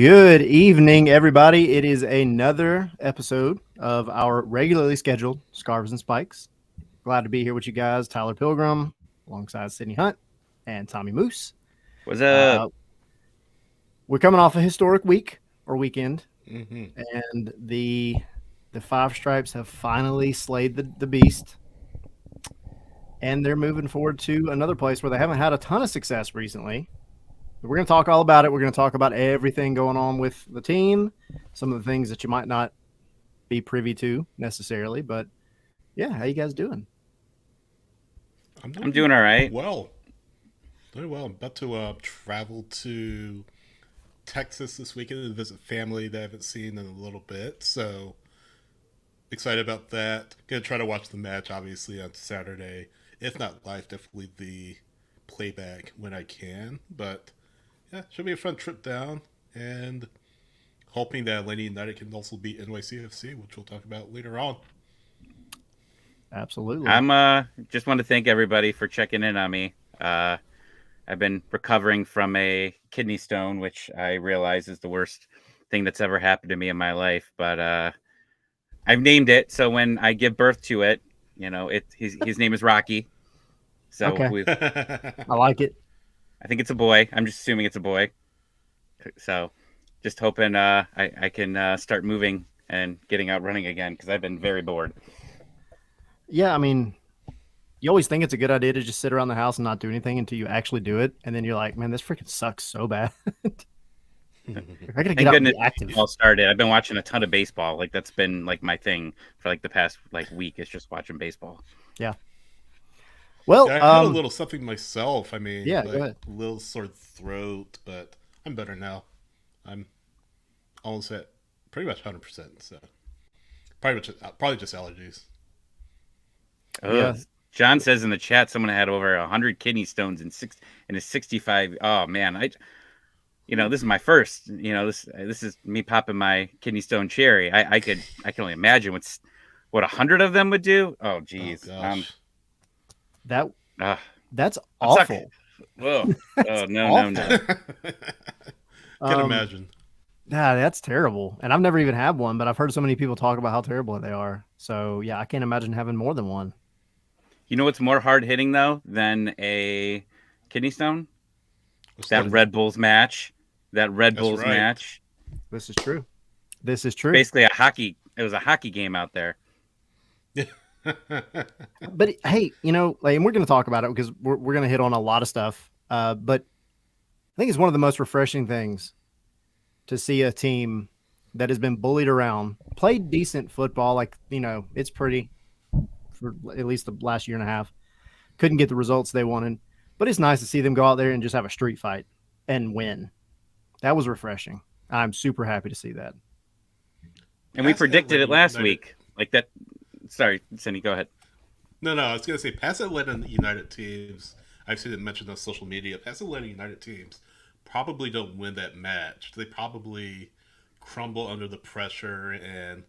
Good evening, everybody. It is another episode of our regularly scheduled Scarves and Spikes. Glad to be here with you guys, Tyler Pilgrim, alongside Sydney Hunt and Tommy Moose. What's up? Uh, we're coming off a historic week or weekend, Mm-hmm. and the Five Stripes have finally slayed the beast, and they're moving forward to another place where they haven't had a ton of success recently. We're going to talk all about it. We're going to talk about everything going on with the team, some of the things that you might not be privy to necessarily. But yeah, how you guys doing? I'm doing all right. Well, doing well. I'm about to travel to Texas this weekend and visit family that I haven't seen in a little bit. So excited about that. Gonna try to watch the match, obviously, on Saturday. If not live, definitely the playback when I can. But yeah, should be a fun trip down. And hoping that Atlanta United can also beat NYCFC, which we'll talk about later on. Absolutely. I'm just want to thank everybody for checking in on me. I've been recovering from a kidney stone, which I realize is the worst thing that's ever happened to me in my life. But I've named it, so when I give birth to it, his name is Rocky. So Okay. I like it. I think it's a boy. I'm just assuming it's a boy. So just hoping I can start moving and getting out running again because I've been very bored. Yeah, I mean, you always think it's a good idea to just sit around the house and not do anything until you actually do it, and then you're like, man, this freaking sucks so bad. I gotta Thank get out and goodness be active. baseball started. I've been watching a ton of baseball. Like that's been like my thing for like the past like week is just watching baseball. Yeah. Well, Yeah, I had a little something myself. I mean, yeah, like go ahead. a little sore throat, but I'm better now. I'm almost at pretty much 100%. So probably just allergies. Ugh. Yeah, John says in the chat someone had over 100 kidney stones in his 65. Oh man, this is my first. This is me popping my kidney stone cherry. I can only imagine what 100 of them would do. Oh Oh geez, gosh. that uh, that's I'm stuck. awful. Whoa. That's Oh no awful. no. Can Um, imagine. Yeah, that's terrible. And I've never even had one, but I've heard so many people talk about how terrible they are. So yeah, I can't imagine having more than one. You know what's more hard hitting though than a kidney stone? What's That that? Red Bulls match. That Red That's Bulls right. match. This is true. This is true. Basically it was a hockey game out there. But hey, like, and we're going to talk about it because we're going to hit on a lot of stuff. But I think it's one of the most refreshing things to see a team that has been bullied around, played decent football. Like, it's pretty for at least the last year and a half. Couldn't get the results they wanted, but it's nice to see them go out there and just have a street fight and win. That was refreshing. I'm super happy to see that. And we Past predicted it Atlanta last United. week. Like that. Sorry, Cindy, go ahead. No, I was gonna say past Atlanta United teams. I've seen it mentioned on social media. Past Atlanta United teams probably don't win that match. They probably crumble under the pressure and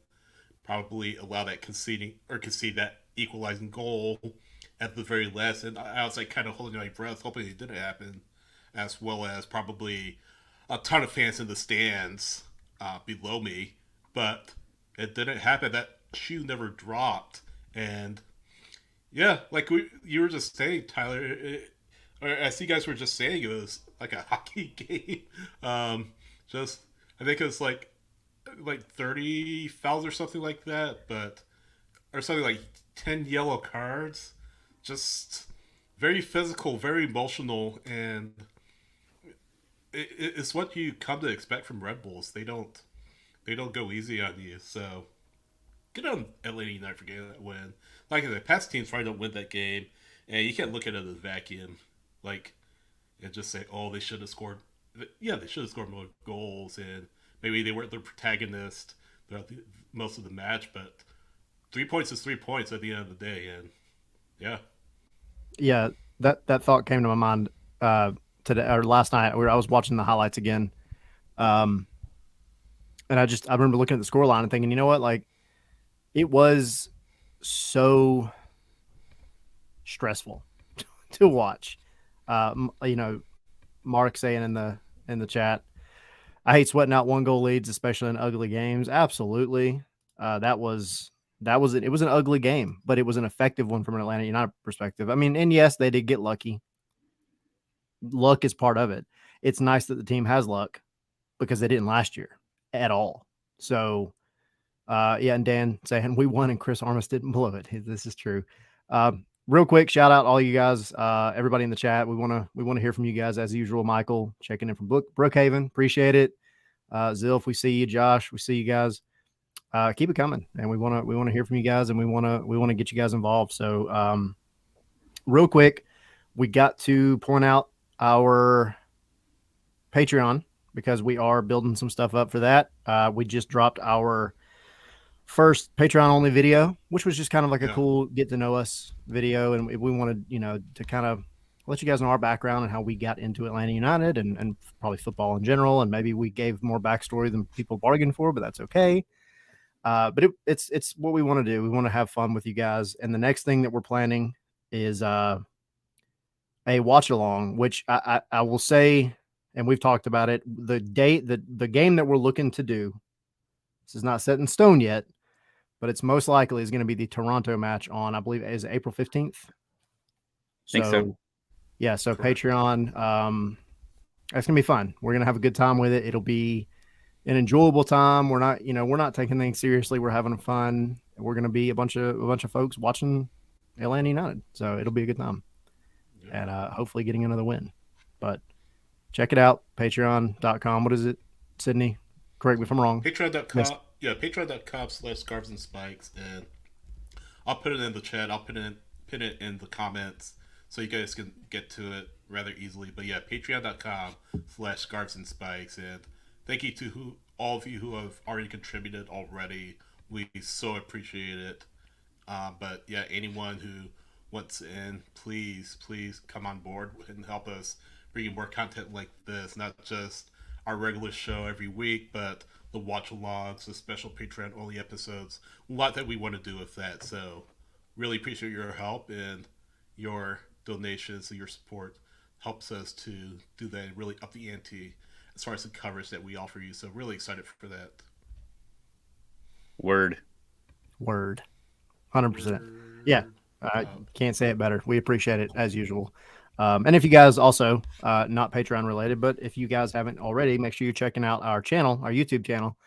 probably allow that concede that equalizing goal at the very last. And I was like kind of holding my breath, hoping it didn't happen, as well as probably a ton of fans in the stands below me. But it didn't happen. That shoe never dropped, and yeah, like you were just saying, Tyler. Or as you guys were just saying, it was like a hockey game. Just I think it was like 30 fouls or something like that, but or something like 10 yellow cards. Just very physical, very emotional, and it's what you come to expect from Red Bulls. They don't go easy on you. So good on Atlanta United for getting that win. Like I said, past teams probably don't win that game, and you can't look at it as a vacuum, like and just say, "Oh, they should have scored." Yeah, they should have scored more goals, and maybe they weren't the protagonist throughout most of the match. But 3 points is 3 points at the end of the day, and yeah, Yeah, that thought came to my mind today or last night where I was watching the highlights again. Um, and I remember looking at the scoreline and thinking, you know what, like it was so stressful to watch. Mark saying in the chat, I hate sweating out 1-goal leads, especially in ugly games. Absolutely. That was it. It was an ugly game, but it was an effective one from an Atlanta United perspective. I mean, and yes, they did get lucky. Luck is part of it. It's nice that the team has luck because they didn't last year at all. So, yeah, and Dan saying we won and Chris Armas didn't blow it. This is true. Real quick, shout out all you guys, everybody in the chat. We want to hear from you guys as usual. Michael checking in from Brookhaven, appreciate it. Zilf, we see you. Josh, we see you guys. Keep it coming, and we want to hear from you guys, and we want to get you guys involved. So, real quick, we got to point out our Patreon because we are building some stuff up for that. We just dropped our first Patreon only video, which was just kind of like a cool get to know us video. And we wanted, to kind of let you guys know our background and how we got into Atlanta United and probably football in general. And maybe we gave more backstory than people bargained for, but that's okay. But it's what we want to do. We want to have fun with you guys. And the next thing that we're planning is a watch along, which I will say, and we've talked about it, the game that we're looking to do, this is not set in stone yet, but it's most likely is going to be the Toronto match on, I believe, is it April 15th? Think so. Yeah, so correct. Patreon, it's going to be fun. We're going to have a good time with it. It'll be an enjoyable time. We're not taking things seriously. We're having fun. We're going to be a bunch of folks watching Atlanta United. So it'll be a good time. And hopefully getting another win. But check it out, patreon.com. What is it, Sydney? Correct me if I'm wrong. Patreon.com. Yes. Yeah, patreon.com/scarves and spikes. And I'll put it in the chat. I'll pin it in the comments so you guys can get to it rather easily. But yeah, patreon.com/scarves and spikes. And thank you to all of you who have already contributed already. We so appreciate it. But yeah, anyone who wants in, please come on board and help us bring you more content like this. Not just our regular show every week, but the watch-alongs, the special Patreon-only episodes. A lot that we want to do with that. So really appreciate your help, and your donations and your support helps us to do that and really up the ante as far as the coverage that we offer you. So really excited for that. Word. 100%. Yeah. I can't say it better. We appreciate it as usual. And if you guys also, not Patreon related, but if you guys haven't already, make sure you're checking out our channel, our YouTube channel,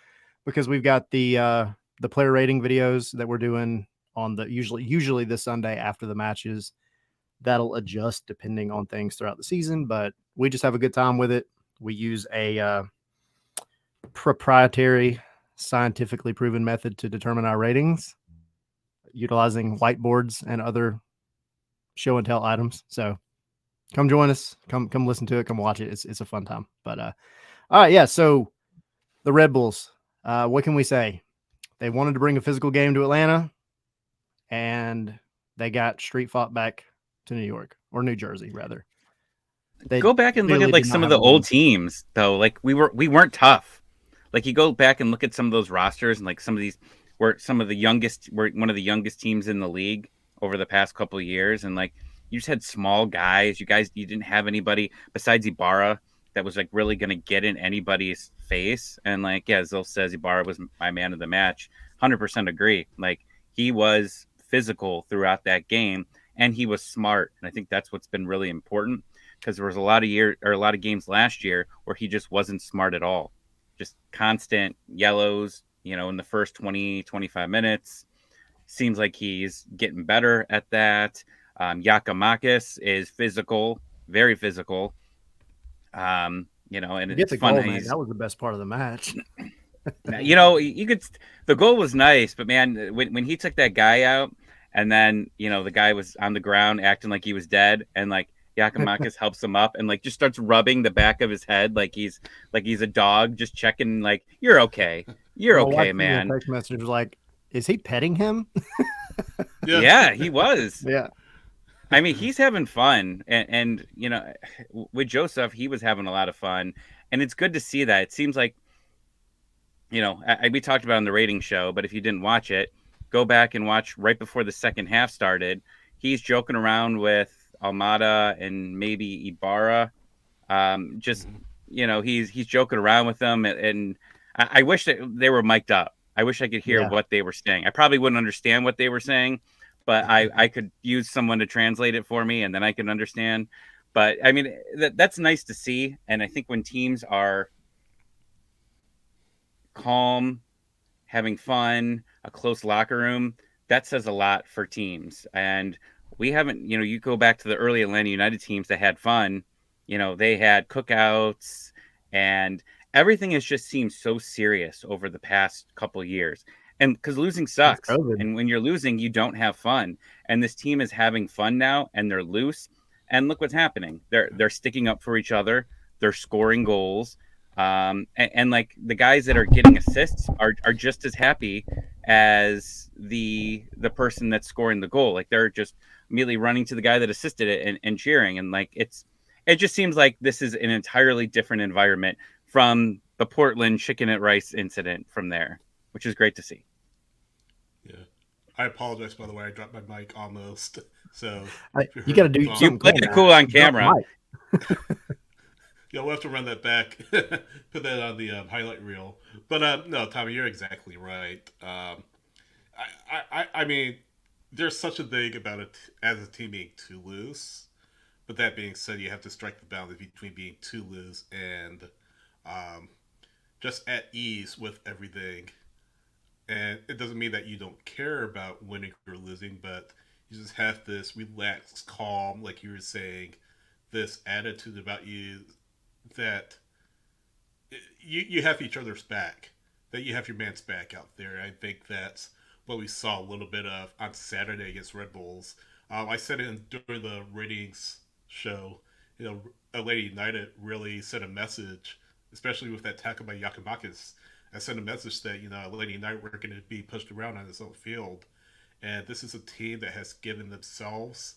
because we've got the player rating videos that we're doing on the usually this Sunday after the matches. That'll adjust depending on things throughout the season, but we just have a good time with it. We use a proprietary, scientifically proven method to determine our ratings, utilizing whiteboards and other show and tell items. So come join us. Come listen to it. Come watch it. It's a fun time. But all right, yeah. So the Red Bulls, what can we say? They wanted to bring a physical game to Atlanta, and they got street fought back to New York, or New Jersey rather. They go back and look at like some of the old teams though. Like we weren't tough. Like you go back and look at some of those rosters, and like some of these were one of the youngest teams in the league over the past couple of years, and like you just had small guys. You didn't have anybody besides Ibarra that was like really going to get in anybody's face. And like, yeah, Zil says Ibarra was my man of the match. 100% agree. Like he was physical throughout that game, and he was smart. And I think that's what's been really important, because there was a lot of games last year where he just wasn't smart at all. Just constant yellows, in the first 20, 25 minutes. Seems like he's getting better at that. Giakoumakis is physical, very physical. And it's fun. Goal, that was the best part of the match. You could. The goal was nice, but man, when he took that guy out, and then the guy was on the ground acting like he was dead, and like Giakoumakis helps him up and like just starts rubbing the back of his head like he's a dog, just checking like you're okay, okay, man. Text message was like, is he petting him? Yeah, he was. Yeah. I mean, he's having fun, and with Joseph, he was having a lot of fun, and it's good to see that. It seems like, we talked about it on the rating show, but if you didn't watch it, go back and watch right before the second half started. He's joking around with Almada and maybe Ibarra, just he's joking around with them, and I wish that they were mic'd up. I wish I could hear Yeah. what they were saying. I probably wouldn't understand what they were saying, but I could use someone to translate it for me, and then I can understand. But I mean, that's nice to see. And I think when teams are calm, having fun, a close locker room, that says a lot for teams. And we haven't, you go back to the early Atlanta United teams that had fun, they had cookouts, and everything has just seemed so serious over the past couple of years. And because losing Since sucks. COVID. And when you're losing, you don't have fun. And this team is having fun now, and they're loose. And look what's happening. They're sticking up for each other. They're scoring goals. And like the guys that are getting assists are just as happy as the person that's scoring the goal. Like they're just immediately running to the guy that assisted it and cheering. And like it just seems like this is an entirely different environment from the Portland chicken and rice incident from there, which is great to see. Yeah. I apologize, by the way. I dropped my mic almost. So You got to do You something played it cool on camera. Yeah, we'll have to run that back, put that on the highlight reel. But no, Tommy, you're exactly right. I mean, there's such a thing about it as a team being too loose. But that being said, you have to strike the balance between being too loose and um, just at ease with everything. And it doesn't mean that you don't care about winning or losing, but you just have this relaxed, calm, like you were saying, this attitude about you that you have each other's back, that you have your man's back out there. I think that's what we saw a little bit of on Saturday against Red Bulls. I said it during the ratings show. Atlanta United really sent a message, especially with that tackle by Yakimakis. I sent a message that Atlanta United were going to be pushed around on its own field, and this is a team that has given themselves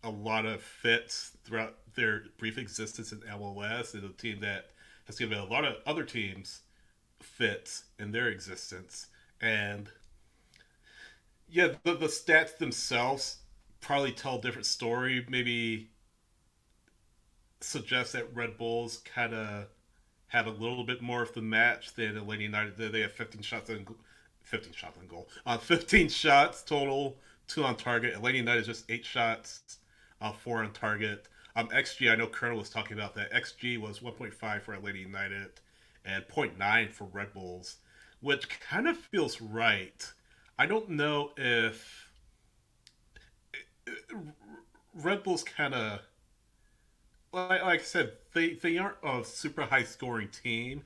a lot of fits throughout their brief existence in MLS, and a team that has given a lot of other teams fits in their existence. And yeah, the stats themselves probably tell a different story. Maybe suggest that Red Bulls kind of had a little bit more of the match than Atlanta United did. They have 15 shots on goal. 15 shots total, 2 on target. Atlanta United is just 8 shots, 4 on target. XG, I know Colonel was talking about that. XG was 1.5 for Atlanta United and zero point 0.9 for Red Bulls, which kind of feels right. I don't know if Red Bulls kind of, like I said, they aren't a super high scoring team.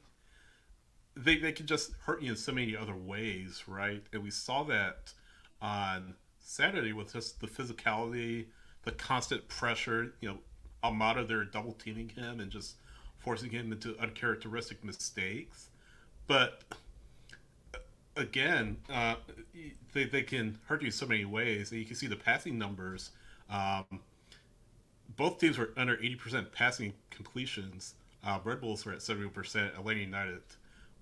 They can just hurt you in so many other ways, right? And we saw that on Saturday with just the physicality, the constant pressure. Almada, they're double teaming him and just forcing him into uncharacteristic mistakes. But again, they can hurt you in so many ways. And you can see the passing numbers. Both teams were under 80% passing completions. Red Bulls were at 70%. Atlanta United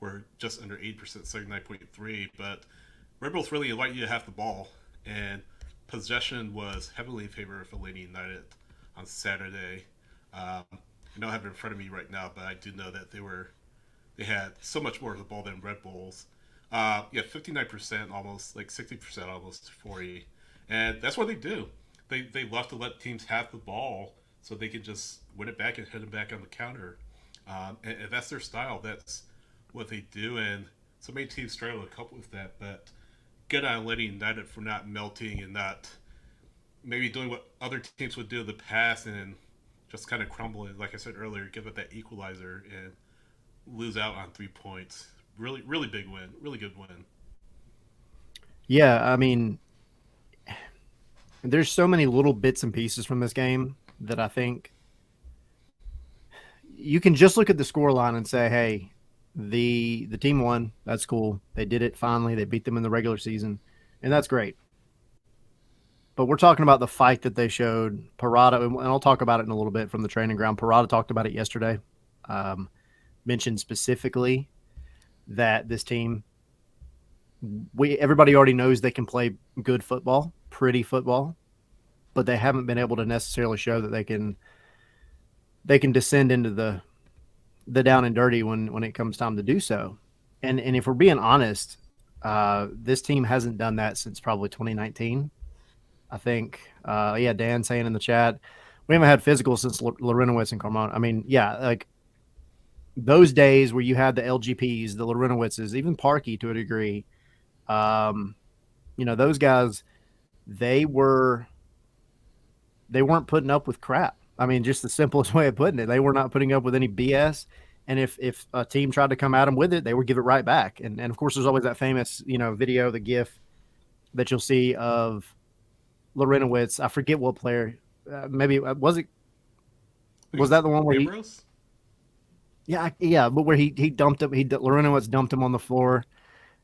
were just under 80%, 79.3. But Red Bulls really invite you to have the ball, and possession was heavily in favor of Atlanta United on Saturday. I don't have it in front of me right now, but I do know that they had so much more of the ball than Red Bulls. 59%, almost like 60%, almost 40, and that's what they do. They love to let teams have the ball so they can just win it back and hit them back on the counter. And that's their style. That's what they do, and so many teams struggle to cope with that. But good on Atlanta United for not melting and not maybe doing what other teams would do in the past and just kind of crumble and, like I said earlier, give it that equalizer and lose out on 3 points. Really, really big win. Really good win. Yeah, I mean, there's so many little bits and pieces from this game that I think you can just look at the scoreline and say, hey, the team won. That's cool. They did it finally. They beat them in the regular season, and that's great. But we're talking about the fight that they showed. Parada, and I'll talk about it in a little bit from the training ground. Parada talked about it yesterday. Mentioned specifically that this team, everybody already knows they can play good football, pretty football, but they haven't been able to necessarily show that they can descend into the down and dirty when it comes time to do so. And if we're being honest, this team hasn't done that since probably 2019. I think, Dan saying in the chat, we haven't had physical since Lorenowitz and Carmona. I mean, yeah, like those days where you had the LGPs, the Lorenowitzes, even Parkey to a degree, those guys, they weren't putting up with crap. I mean, just the simplest way of putting it. They were not putting up with any BS. And if a team tried to come at them with it, they would give it right back. And of course, there's always that famous, video, the GIF that you'll see of Lorenowitz. I forget what player. Maybe was that the one where Ambrose? But where he dumped him. Lorenowitz dumped him on the floor.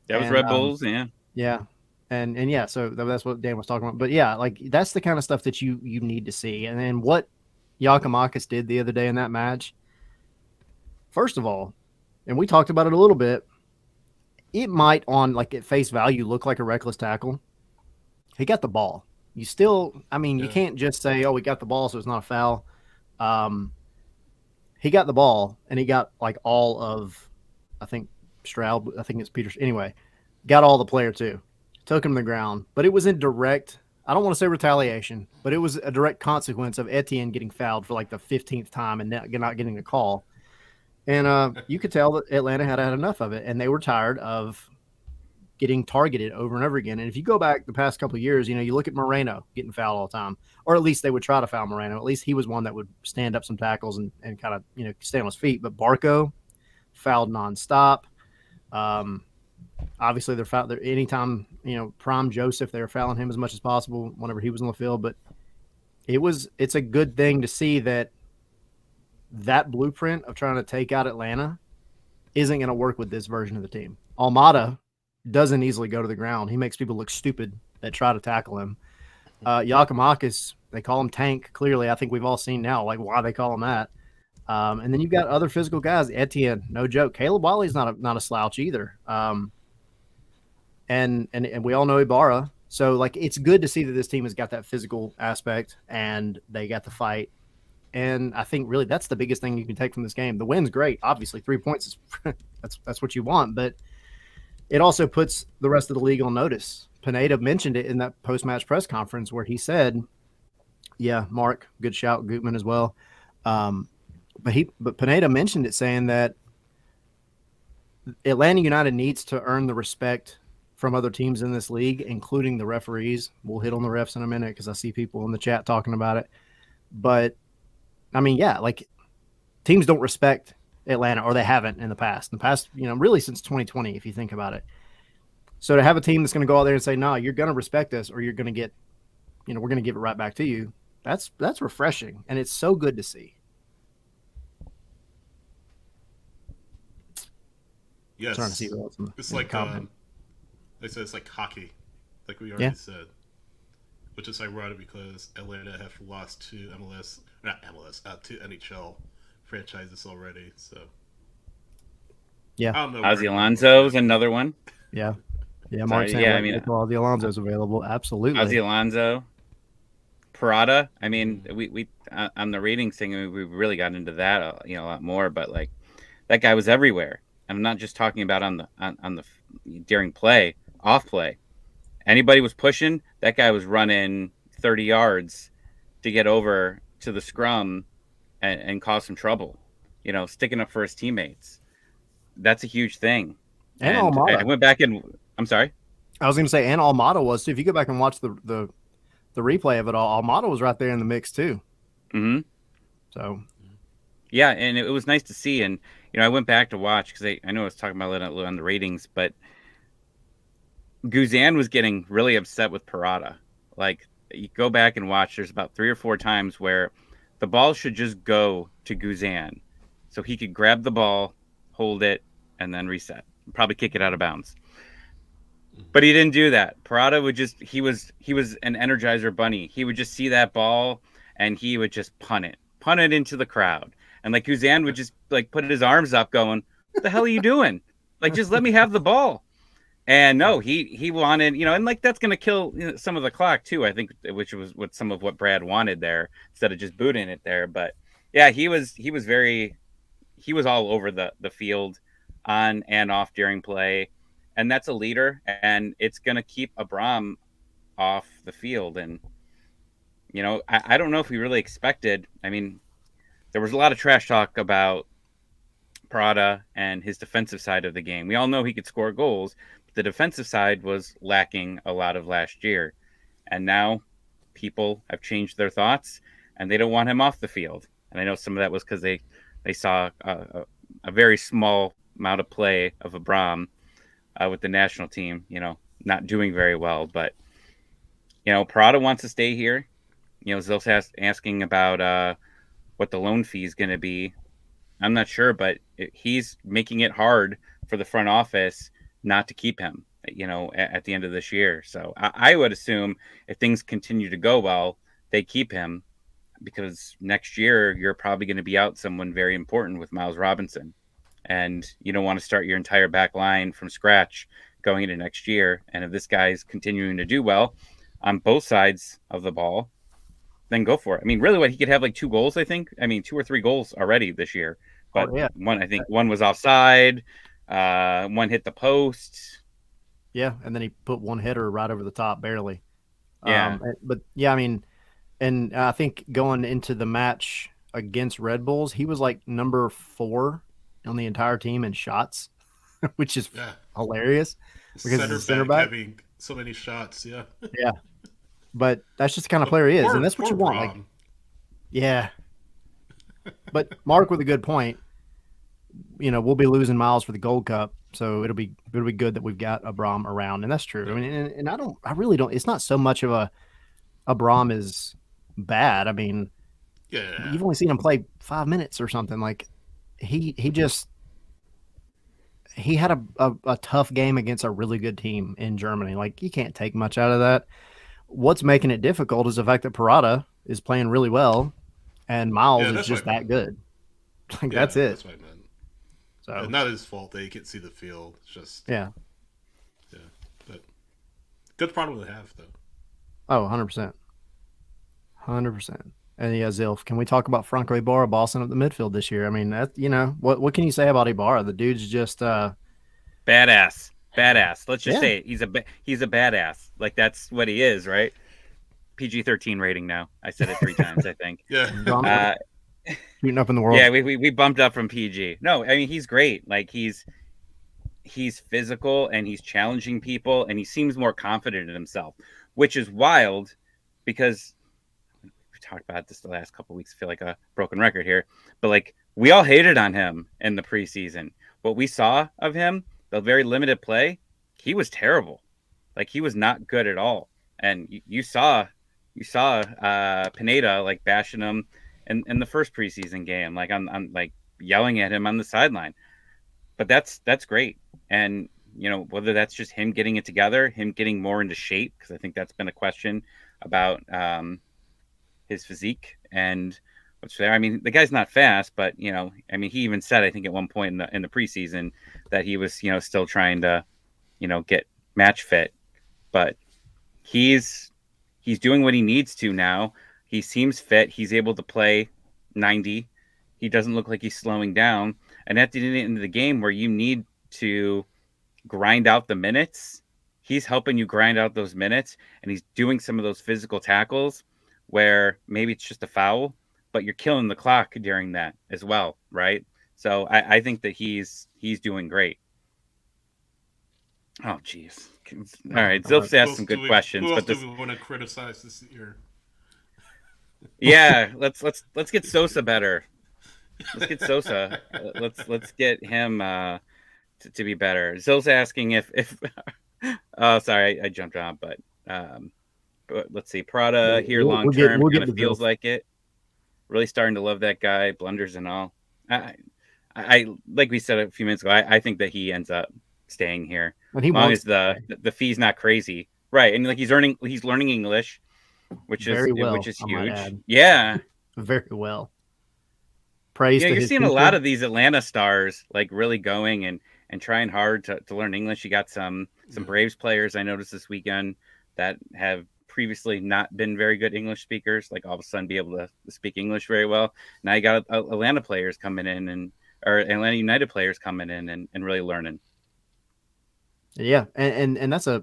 That was Red Bulls, yeah. Yeah. And yeah, so that's what Dan was talking about. But yeah, like that's the kind of stuff that you need to see. And then what Yakimakis did the other day in that match, first of all, and we talked about it a little bit, it might at face value look like a reckless tackle. He got the ball. You still, you can't just say, oh, we got the ball, so it's not a foul. He got the ball, and he got like all of, I think Stroud, I think it's Peters. Anyway, got all the player too. Took him to the ground, but it was in direct, I don't want to say retaliation, but it was a direct consequence of Etienne getting fouled for like the 15th time and not getting a call. And you could tell that Atlanta had enough of it, and they were tired of getting targeted over and over again. And if you go back the past couple of years, you look at Moreno getting fouled all the time, or at least they would try to foul Moreno. At least he was one that would stand up some tackles and kind of, stay on his feet. But Barco fouled nonstop. Obviously, they're fouled anytime, Prime Joseph, they were fouling him as much as possible whenever he was on the field. But it's a good thing to see that blueprint of trying to take out Atlanta isn't going to work with this version of the team. Almada doesn't easily go to the ground. He makes people look stupid that try to tackle him. Yakimakis, they call him Tank. Clearly, I think we've all seen now why they call him that. And then you've got other physical guys. Etienne, no joke. Caleb Wiley's not a slouch either. And we all know Ibarra. So it's good to see that this team has got that physical aspect and they got the fight. And I think really that's the biggest thing you can take from this game. The win's great. Obviously, 3 points is that's what you want, but it also puts the rest of the league on notice. Pineda mentioned it in that post-match press conference where he said, yeah, Mark, good shout, Gutman as well. But Pineda mentioned it saying that Atlanta United needs to earn the respect from other teams in this league, including the referees. We'll hit on the refs in a minute because I see people in the chat talking about it. But teams don't respect Atlanta, or they haven't in the past. Really since 2020, if you think about it. So to have a team that's going to go out there and say, no, you're going to respect us, or you're going to get, we're going to give it right back to you. That's refreshing, and it's so good to see. Yes, Trying to see what else it's like they said it's like hockey, like we already said, which is ironic because Atlanta have lost to to NHL franchises already. So yeah, I don't know. Ozzy Alonso's another one. Yeah, Mark. Ozzy Alonso's available. Absolutely, Ozzy Alonso, Parada. We on the ratings thing, we really got into that, a lot more. But that guy was everywhere. I'm not just talking about on the during play, off play. Anybody was pushing, that guy was running 30 yards to get over to the scrum and cause some trouble. Sticking up for his teammates. That's a huge thing. And Almada. I went back and I'm sorry. I was going to say, and Almada was too. If you go back and watch the replay of it all, Almada was right there in the mix too. Mm-hmm. So. Yeah, and it was nice to see. And, I went back to watch because I know I was talking about it on the ratings, but Guzan was getting really upset with Parada. You go back and watch, there's about 3 or 4 times where the ball should just go to Guzan so he could grab the ball, hold it, and then reset. Probably kick it out of bounds. But he didn't do that. Parada would he was an Energizer bunny. He would just see that ball and he would just punt it into the crowd. And Guzan would just put his arms up going, what the hell are you doing? Just let me have the ball. And no, he wanted, and that's going to kill some of the clock too, I think, which was some of what Brad wanted there instead of just booting it there. But yeah, he was very he was all over the field, on and off during play, and that's a leader, and it's going to keep Abram off the field. And I don't know if we really expected. I mean, there was a lot of trash talk about Prada and his defensive side of the game. We all know he could score goals, but the defensive side was lacking a lot of last year. And now people have changed their thoughts and they don't want him off the field. And I know some of that was because they saw a very small amount of play of Abram with the national team, not doing very well. But, Prada wants to stay here. Zil's asking about what the loan fee is going to be. I'm not sure, but he's making it hard for the front office not to keep him, at the end of this year. So I would assume if things continue to go well, they keep him, because next year you're probably going to be out someone very important with Miles Robinson. And you don't want to start your entire back line from scratch going into next year. And if this guy's continuing to do well on both sides of the ball, then go for it. I mean, really, what he could have like 2 goals, I think. I mean, 2 or 3 goals already this year. But one was offside. One hit the post. Yeah, and then he put one header right over the top, barely. Yeah. But yeah, I mean, and I think going into the match against Red Bulls, he was like number 4 on the entire team in shots, which is hilarious because he's a center back having so many shots. Yeah. Yeah. But that's just the kind of player he is, and that's what you want. Like, yeah. But Mark with a good point. We'll be losing Miles for the Gold Cup, so it'll be good that we've got Abram around, and that's true. I mean, and I really don't. It's not so much of Abram is bad. I mean, you've only seen him play 5 minutes or something. Like he had a tough game against a really good team in Germany. Like you can't take much out of that. What's making it difficult is the fact that Parada is playing really well, and Miles is just that good. Like that's it. That's what I meant. So and not his fault that he can't see the field. It's just yeah. But good problem to have, though. Oh, 100%, 100%. And yeah, Zilf, can we talk about Franco Ibarra bossing up the midfield this year? I mean, that what can you say about Ibarra? The dude's just badass. Let's just say it. He's a badass. Like that's what he is, right? PG-13 rating now. I said it 3 times, I think. Yeah. Shooting up in the world. Yeah, we bumped up from PG. No, I mean he's great. Like he's physical and he's challenging people and he seems more confident in himself, which is wild because we talked about this the last couple of weeks. I feel like a broken record here, but like we all hated on him in the preseason. What we saw of him, the very limited play, he was terrible. Like he was not good at all. And you saw Pineda like bashing him in the first preseason game, like I'm like yelling at him on the sideline. But that's great. And whether that's just him getting it together, him getting more into shape, because I think that's been a question about his physique and what's there. I mean, the guy's not fast, but I mean, he even said, I think at one point in the preseason that he was still trying to get match fit, but he's doing what he needs to now. He seems fit. He's able to play 90. He doesn't look like he's slowing down. And at the end of the game where you need to grind out the minutes, he's helping you grind out those minutes. And he's doing some of those physical tackles where maybe it's just a foul, but you're killing the clock during that as well, right? So I think that he's doing great. Oh, geez. All right, Zilf's asked some good questions. Who else but do we want to criticize this year? Yeah, let's get Sosa better. Let's get Sosa. Let's get him to be better. Zil's asking if oh, sorry, I jumped on, but let's see. Prada here long term kind of feels like it. Really starting to love that guy, blunders and all. I like we said a few minutes ago. I think that he ends up staying here as long as the fee's not crazy, right? And like he's learning English, which is huge. Yeah, very well. Praise. Yeah, you're seeing a lot of these Atlanta stars like really going and trying hard to learn English. You got some Braves players I noticed this weekend that have previously not been very good English speakers, like all of a sudden be able to speak English very well. Now you got Atlanta players coming in and or Atlanta United players coming in and really learning. Yeah, and that's a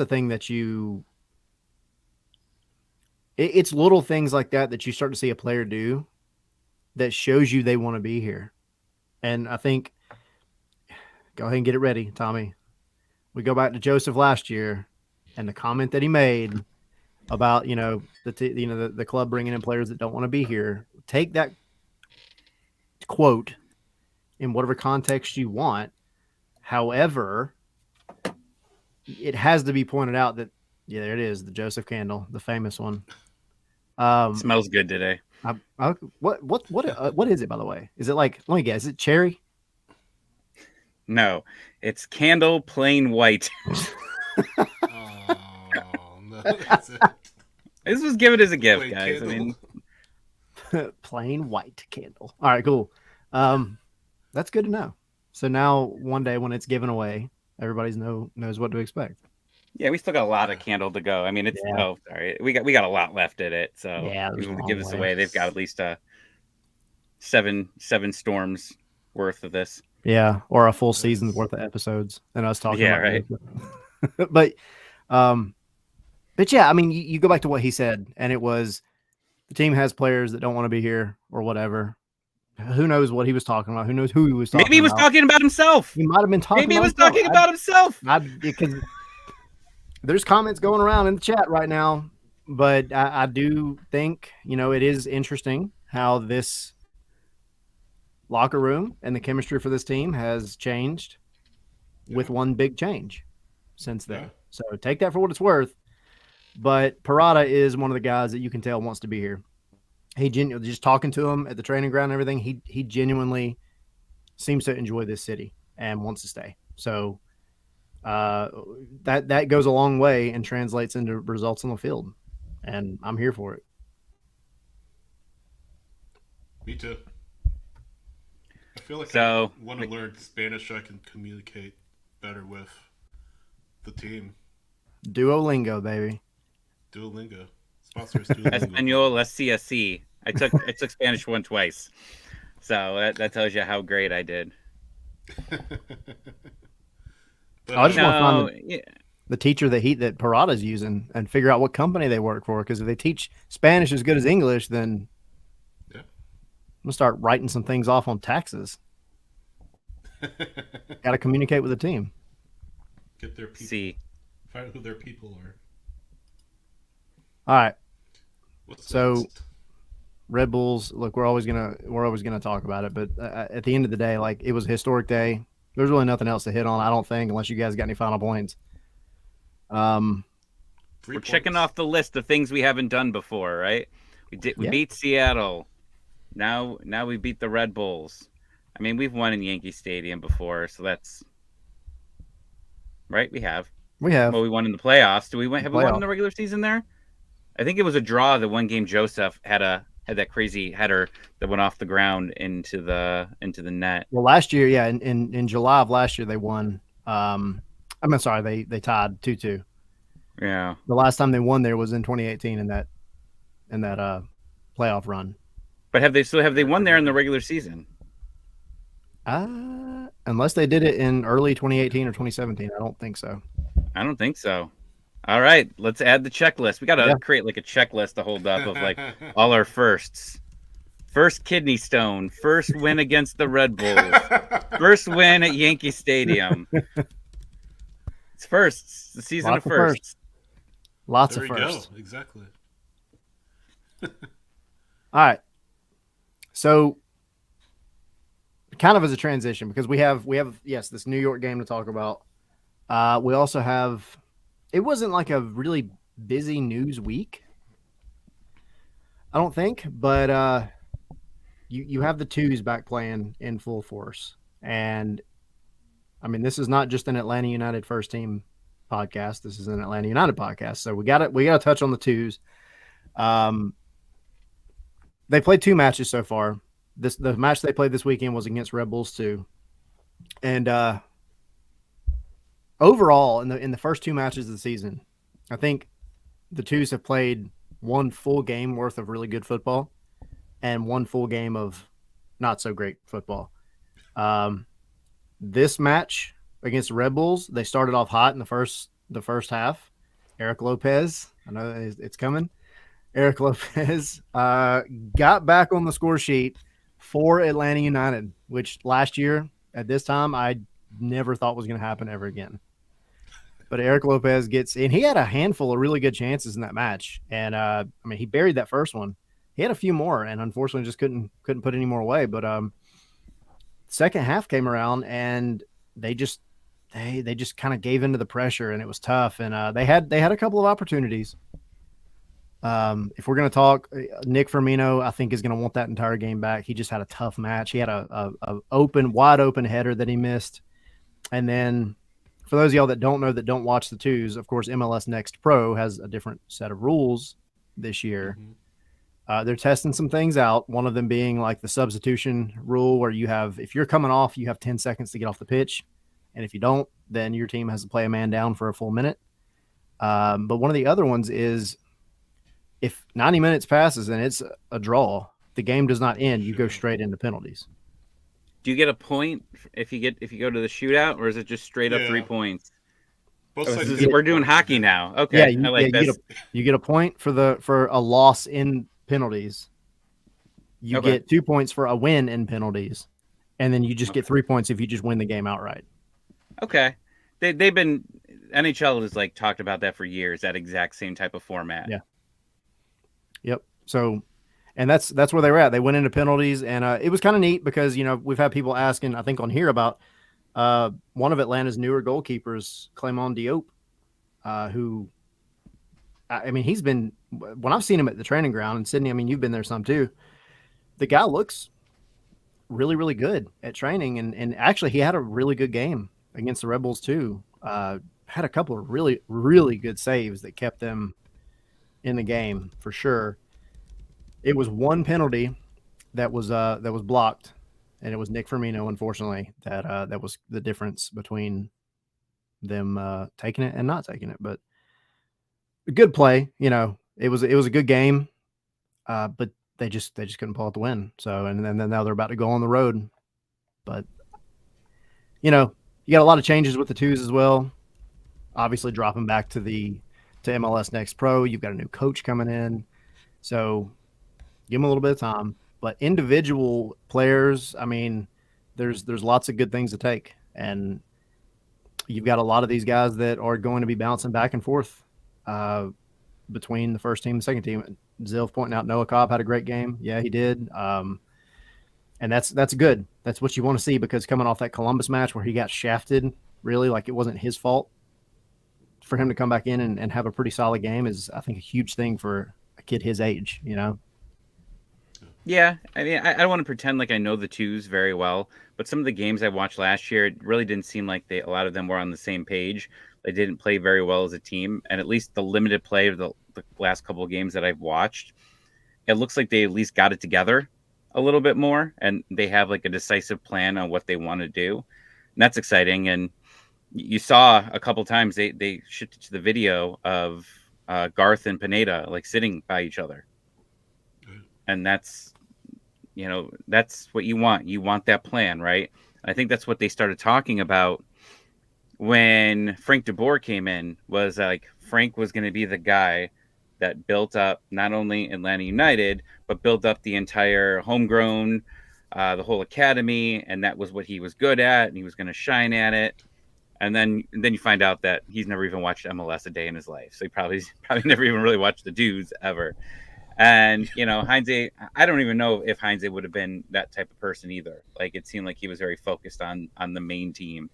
thing that it's little things like that you start to see a player do that shows you they want to be here. And I think, go ahead and get it ready, Tommy. We go back to Joseph last year and the comment that he made about, the club bringing in players that don't want to be here. Take that quote in whatever context you want. However, it has to be pointed out that, yeah, there it is, the Joseph candle, the famous one. Smells good today. What is it, by the way? Is it like, let me guess, is it cherry? No, it's candle plain white. Oh no, that's it. This was given as a gift, Plain guys. candle. I mean, Plain white candle. All right, cool. That's good to know. So now one day when it's given away, everybody knows what to expect. yeah, we still got a lot of candle to go. I mean, it's Yeah. oh, sorry, we got a lot left in it. So Yeah, there's even a if we give long this way. away, they've got at least seven storms worth of this. Yeah, or a full season's worth of episodes and us talking Yeah, about right. it. But yeah, I mean, you go back to what he said, and it was the team has players that don't want to be here or whatever. Who knows what he was talking about? Who knows who he was talking about? Maybe he was talking about himself. He might have been talking Maybe he about was himself. talking about himself. Because there's comments going around in the chat right now, but I do think, it is interesting how this locker room and the chemistry for this team has changed with one big change since then. Yeah. So take that for what it's worth. But Parada is one of the guys that you can tell wants to be here. He genuinely, just talking to him at the training ground and everything, he genuinely seems to enjoy this city and wants to stay. So that goes a long way and translates into results on the field. And I'm here for it. Me too. I feel like So- I want to learn Spanish so I can communicate better with the team. Duolingo, baby. Duolingo. Sponsors Duolingo. Espanol SCSC. I took Spanish one twice, so that tells you how great I did. But, I just want to No, find the teacher that Parada's using and figure out what company they work for. Because if they teach Spanish as good as English, then Yeah. I'm gonna start writing some things off on taxes. Got to communicate with the team. Get their people. see. Find out who their people are. All right, What's So- next? Red Bulls. Look, we're always gonna talk about it, but at the end of the day, like, it was a historic day. There's really nothing else to hit on, I don't think, unless you guys got any final points. 3 We're checking points. off the list of things we haven't done before, right? We Yeah. beat Seattle. Now we beat the Red Bulls. I mean, we've won in Yankee Stadium before, so that's right. We have. We have. Well, we won in the playoffs. Do we win? Have we won Playoff. in the regular season there? I think it was a draw. The one game Joseph had that crazy header that went off the ground into the net. Well, last year, yeah, in July of last year, they won. I'm sorry, they tied 2-2. Yeah. The last time they won there was in 2018 in that playoff run. But have they won there in the regular season? Unless they did it in early 2018 or 2017, I don't think so. I don't think so. All right, let's add the checklist. We got to Yeah. create like a checklist to hold up of like all our firsts. First kidney stone, first win against the Red Bulls, first win at Yankee Stadium. It's firsts. It's the season Lots of of firsts. firsts. Lots There of we firsts. go. Exactly. All right. So, kind of as a transition, because we have yes, this New York game to talk about. We also have. It wasn't like a really busy news week, I don't think, but you have the twos back playing in full force, and I mean, this is not just an Atlanta United first team podcast. This is an Atlanta United podcast, so we got to touch on the twos. They played 2 matches so far. The match they played this weekend was against Red Bulls 2, and overall in the first 2 matches of the season, I think the twos have played 1 full game worth of really good football and 1 full game of not so great football. Um, this match against the Red Bulls, they started off hot in the first half. Eric Lopez, I know it's coming. Eric Lopez got back on the score sheet for Atlanta United, which last year at this time I never thought was going to happen ever again. But Eric Lopez gets, and he had a handful of really good chances in that match, and I mean he buried that first one. He had a few more, and unfortunately just couldn't put any more away. But second half came around, and they just kind of gave into the pressure, and it was tough. And they had a couple of opportunities. If we're going to talk, Nick Firmino, I think is going to want that entire game back. He just had a tough match. He had a wide open header that he missed. And then for those of y'all that don't know, that don't watch the twos, of course, MLS Next Pro has a different set of rules this year. Mm-hmm. They're testing some things out. One of them being like the substitution rule where you have, if you're coming off, you have 10 seconds to get off the pitch. And if you don't, then your team has to play a man down for a full minute. But one of the other ones is, if 90 minutes passes and it's a draw, the game does not end. You go straight into penalties. Do you get a point if you go to the shootout, or is it just straight up 3 points? We're doing hockey now. Okay, yeah, you get a point for a loss in penalties. You get 2 points for a win in penalties, and then you just get 3 points if you just win the game outright. Okay, they've been NHL has like talked about that for years. That exact same type of format. Yeah. Yep. So, and that's where they were at. They went into penalties, and it was kind of neat because, you know, we've had people asking, I think on here, about one of Atlanta's newer goalkeepers, Clément Diop, who, I mean, he's been, when I've seen him at the training ground in Sydney, I mean, you've been there some too. The guy looks really, really good at training, and actually he had a really good game against the Red Bulls too. Had a couple of really, really good saves that kept them in the game for sure. It was one penalty that was blocked, and it was Nick Firmino, unfortunately, that was the difference between them taking it and not taking it. But a good play, you know. It was a good game, but they just couldn't pull out the win. So and then now they're about to go on the road, but you know, you got a lot of changes with the twos as well. Obviously, dropping back to MLS Next Pro. You've got a new coach coming in. So give them a little bit of time. But individual players, I mean, there's lots of good things to take. And you've got a lot of these guys that are going to be bouncing back and forth between the first team and the second team. Zilf pointing out Noah Cobb had a great game. Yeah, he did. And that's good. That's what you want to see, because coming off that Columbus match where he got shafted, really, like it wasn't his fault, for him to come back in and have a pretty solid game is, I think, a huge thing for a kid his age, you know? Yeah. I mean, I don't want to pretend like I know the twos very well, but some of the games I watched last year, it really didn't seem like a lot of them were on the same page. They didn't play very well as a team. And at least the limited play of the last couple of games that I've watched, it looks like they at least got it together a little bit more, and they have like a decisive plan on what they want to do. And that's exciting. And you saw a couple times they shifted to the video of Garth and Pineda like sitting by each other, and that's what you want. You want that plan, right? I think that's what they started talking about when Frank de Boer came in. Was like Frank was going to be the guy that built up not only Atlanta United but built up the entire homegrown, the whole academy, and that was what he was good at, and he was going to shine at it. And then you find out that he's never even watched MLS a day in his life. So he probably never even really watched the dudes ever. And, you know, Heinze, I don't even know if Heinze would have been that type of person either. Like, it seemed like he was very focused on the main team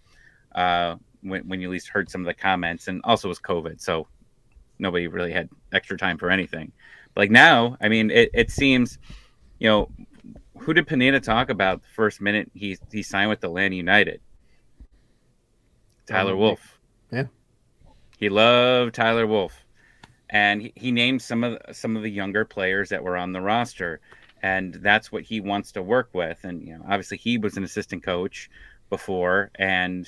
when you at least heard some of the comments. And also it was COVID, so nobody really had extra time for anything. But like now, I mean, it seems, you know, who did Pineda talk about the first minute he signed with Atlanta United? Tyler Wolff. Yeah. He loved Tyler Wolff. And he named some of the younger players that were on the roster, and that's what he wants to work with. And, you know, obviously he was an assistant coach before, and,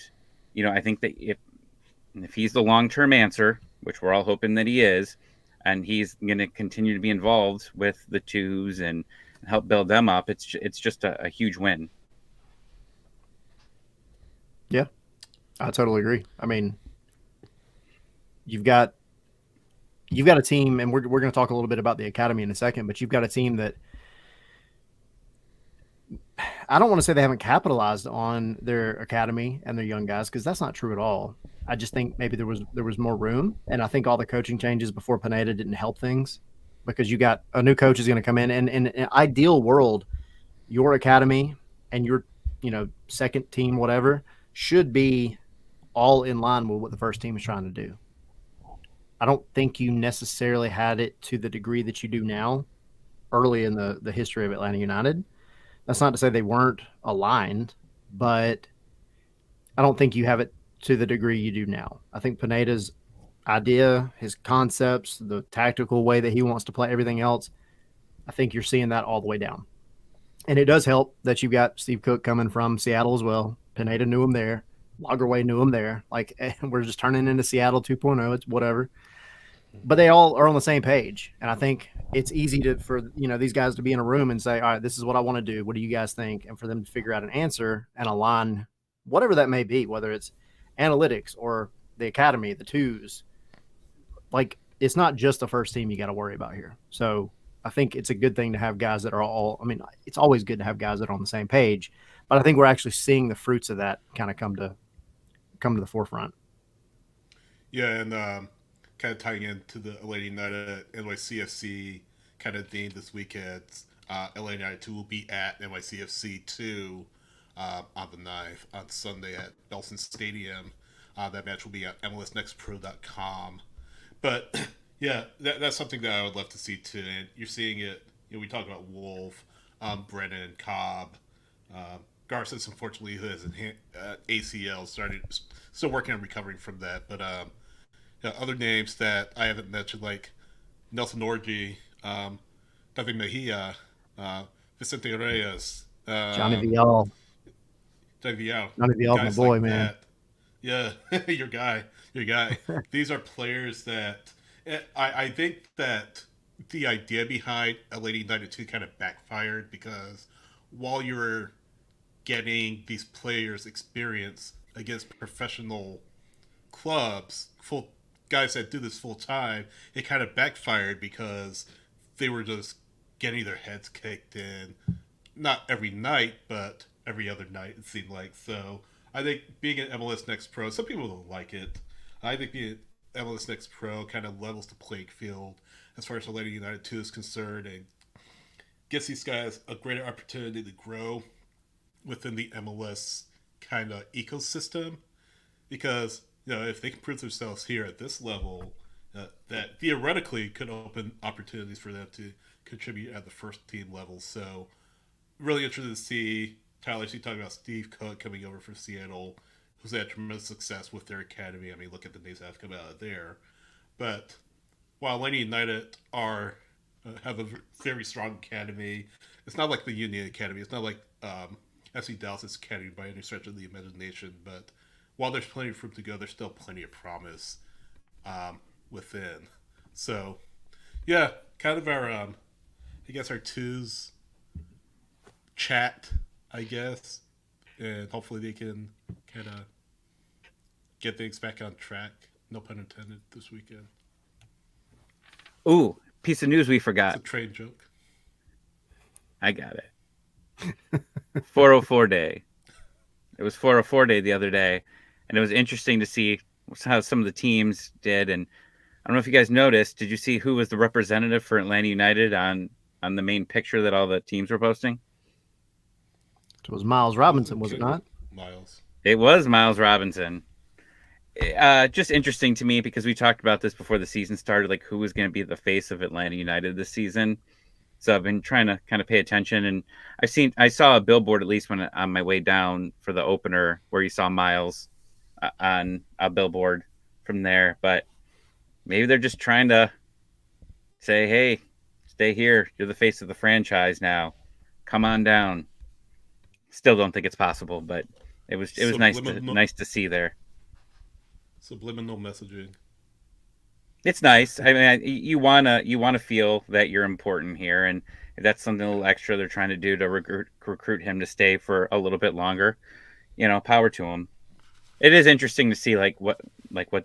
you know, I think that if he's the long-term answer, which we're all hoping that he is, and he's going to continue to be involved with the twos and help build them up, it's just a huge win. Yeah, I totally agree. I mean, you've got a team, and we're going to talk a little bit about the academy in a second, but you've got a team that I don't want to say they haven't capitalized on their academy and their young guys, because that's not true at all. I just think maybe there was more room, and I think all the coaching changes before Pineda didn't help things, because you got a new coach is going to come in, and in an ideal world, your academy and your second team, whatever, should be all in line with what the first team is trying to do. I don't think you necessarily had it to the degree that you do now early in the history of Atlanta United. That's not to say they weren't aligned, but I don't think you have it to the degree you do now. I think Pineda's idea, his concepts, the tactical way that he wants to play, everything else, I think you're seeing that all the way down. And it does help that you've got Steve Cook coming from Seattle as well. Pineda knew him there. Lagerwey knew him there. Like, we're just turning into Seattle 2.0. It's whatever. But they all are on the same page. And I think it's easy for these guys to be in a room and say, all right, this is what I want to do. What do you guys think? And for them to figure out an answer and align whatever that may be, whether it's analytics or the academy, the twos. Like, it's not just the first team you got to worry about here. So I think it's a good thing to have guys that are all, I mean, it's always good to have guys that are on the same page, but I think we're actually seeing the fruits of that kind of come to the forefront. Yeah, and kind of tying into the LA United NYCFC kind of theme this weekend. LA United 2 will be at NYCFC 2 on the 9th on Sunday at Belson Stadium. That match will be at MLSNextPro.com. But yeah, that's something that I would love to see too. And you're seeing it. We talk about Wolf, Brennan, Cobb, Garces, unfortunately, who has an ACL, still working on recovering from that. But other names that I haven't mentioned, like Nelson Orji, David Mejia, Vicente Reyes, Johnny Vial. Johnny Vial, my boy, like man. That. Yeah, your guy. These are players that I think that the idea behind LA United 2 kind of backfired, because while you're getting these players experience against professional clubs, full guys that do this full time, it kind of backfired because they were just getting their heads kicked in, not every night, but every other night, it seemed like. So I think being an MLS Next Pro, some people don't like it. I think being an MLS Next Pro kind of levels the playing field as far as Atlanta United 2 is concerned, and gives these guys a greater opportunity to grow within the MLS kind of ecosystem. Because, if they can prove themselves here at this level, that theoretically could open opportunities for them to contribute at the first team level. So, really interested to see Tyler, you talking about Steve Cook coming over from Seattle, who's had tremendous success with their academy. I mean, look at the names that have come out of there. But while Atlanta United have a very strong academy, it's not like the Union Academy. It's not like FC Dallas' academy by any stretch of the imagination. But while there's plenty of room to go, there's still plenty of promise within. So, yeah, kind of our, I guess, our twos chat, I guess, and hopefully they can kind of get things back on track. No pun intended this weekend. Ooh, piece of news we forgot. It's a train joke. I got it. 404 day. It was 404 day the other day, and it was interesting to see how some of the teams did. And I don't know if you guys noticed. Did you see who was the representative for Atlanta United on the main picture that all the teams were posting? It was Miles Robinson, was it not? Miles. It was Miles Robinson. Just interesting to me, because we talked about this before the season started, like who was going to be the face of Atlanta United this season. So I've been trying to kind of pay attention, and I saw a billboard, at least when on my way down for the opener, where you saw Miles on a billboard from there. But maybe they're just trying to say, hey, stay here. You're the face of the franchise now. Come on down. Still don't think it's possible, but it was nice to see there. Subliminal messaging. It's nice. I mean, you wanna feel that you're important here, and if that's something a little extra they're trying to do to recruit him to stay for a little bit longer, power to him. It is interesting to see what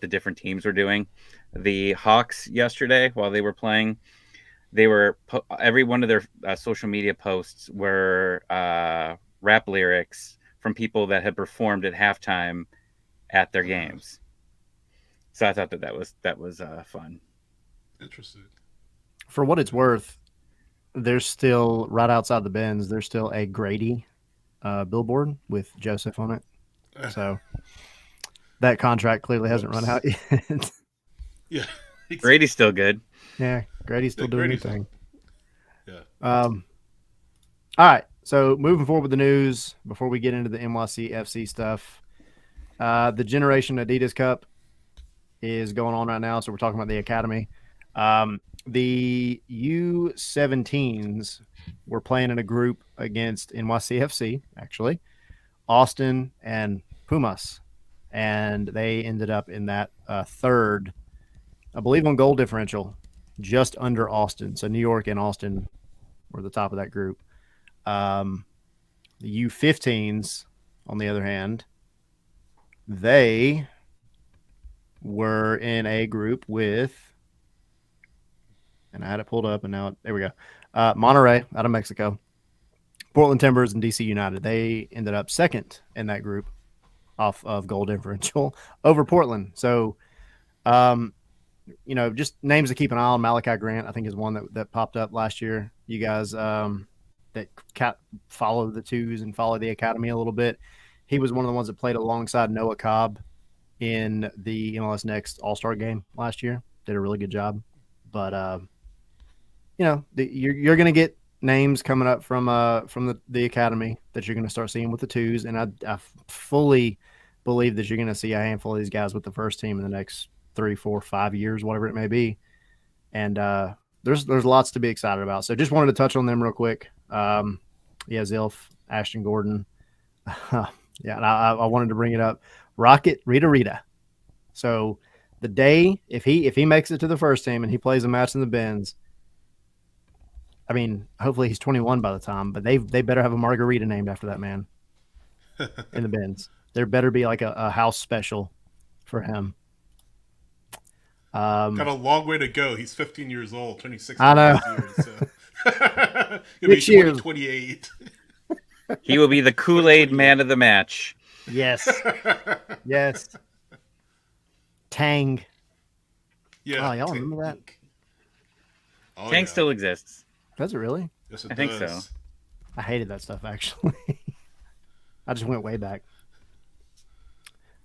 the different teams were doing. The Hawks yesterday, while they were playing, they were every one of their social media posts were rap lyrics from people that had performed at halftime at their games. So I thought that was fun. Interesting. For what it's worth, there's still right outside the Benz. There's still a Grady billboard with Joseph on it. So that contract clearly hasn't run out yet. Yeah, Grady's still good. Yeah, Grady's still doing anything. Yeah. All right. So moving forward with the news before we get into the NYCFC stuff, the Generation Adidas Cup is going on right now. So we're talking about the academy. The U17s were playing in a group against NYCFC, actually, Austin and Pumas, and they ended up in that third, I believe, on goal differential, just under Austin. So New York and Austin were the top of that group. The U15s, on the other hand, they were in a group with, and I had it pulled up, and now there we go. Monterrey out of Mexico, Portland Timbers, and DC United. They ended up second in that group off of goal differential over Portland. So, just names to keep an eye on. Malachi Grant, I think, is one that popped up last year. You guys that follow the twos and follow the academy a little bit. He was one of the ones that played alongside Noah Cobb in the MLS Next All-Star game last year. Did a really good job. But, you're going to get names coming up from the academy that you're going to start seeing with the twos. And I fully believe that you're going to see a handful of these guys with the first team in the next 3, 4, 5 years, whatever it may be. And there's lots to be excited about. So just wanted to touch on them real quick. Zilf, Ashton Gordon. And I wanted to bring it up. Rocket Rita. So the day, if he makes it to the first team and he plays a match in the Benz, I mean, hopefully he's 21 by the time, but they better have a margarita named after that man in the Benz. There better be like a house special for him. Got a long way to go. He's 15 years old, turning 16 I know. this year. So. He'll be 28. He will be the Kool-Aid man of the match. Yes. Yes. Tang. Yeah. Oh, y'all remember that? Oh, Tang still exists. Does it really? Yes, I think so. I hated that stuff, actually. I just went way back.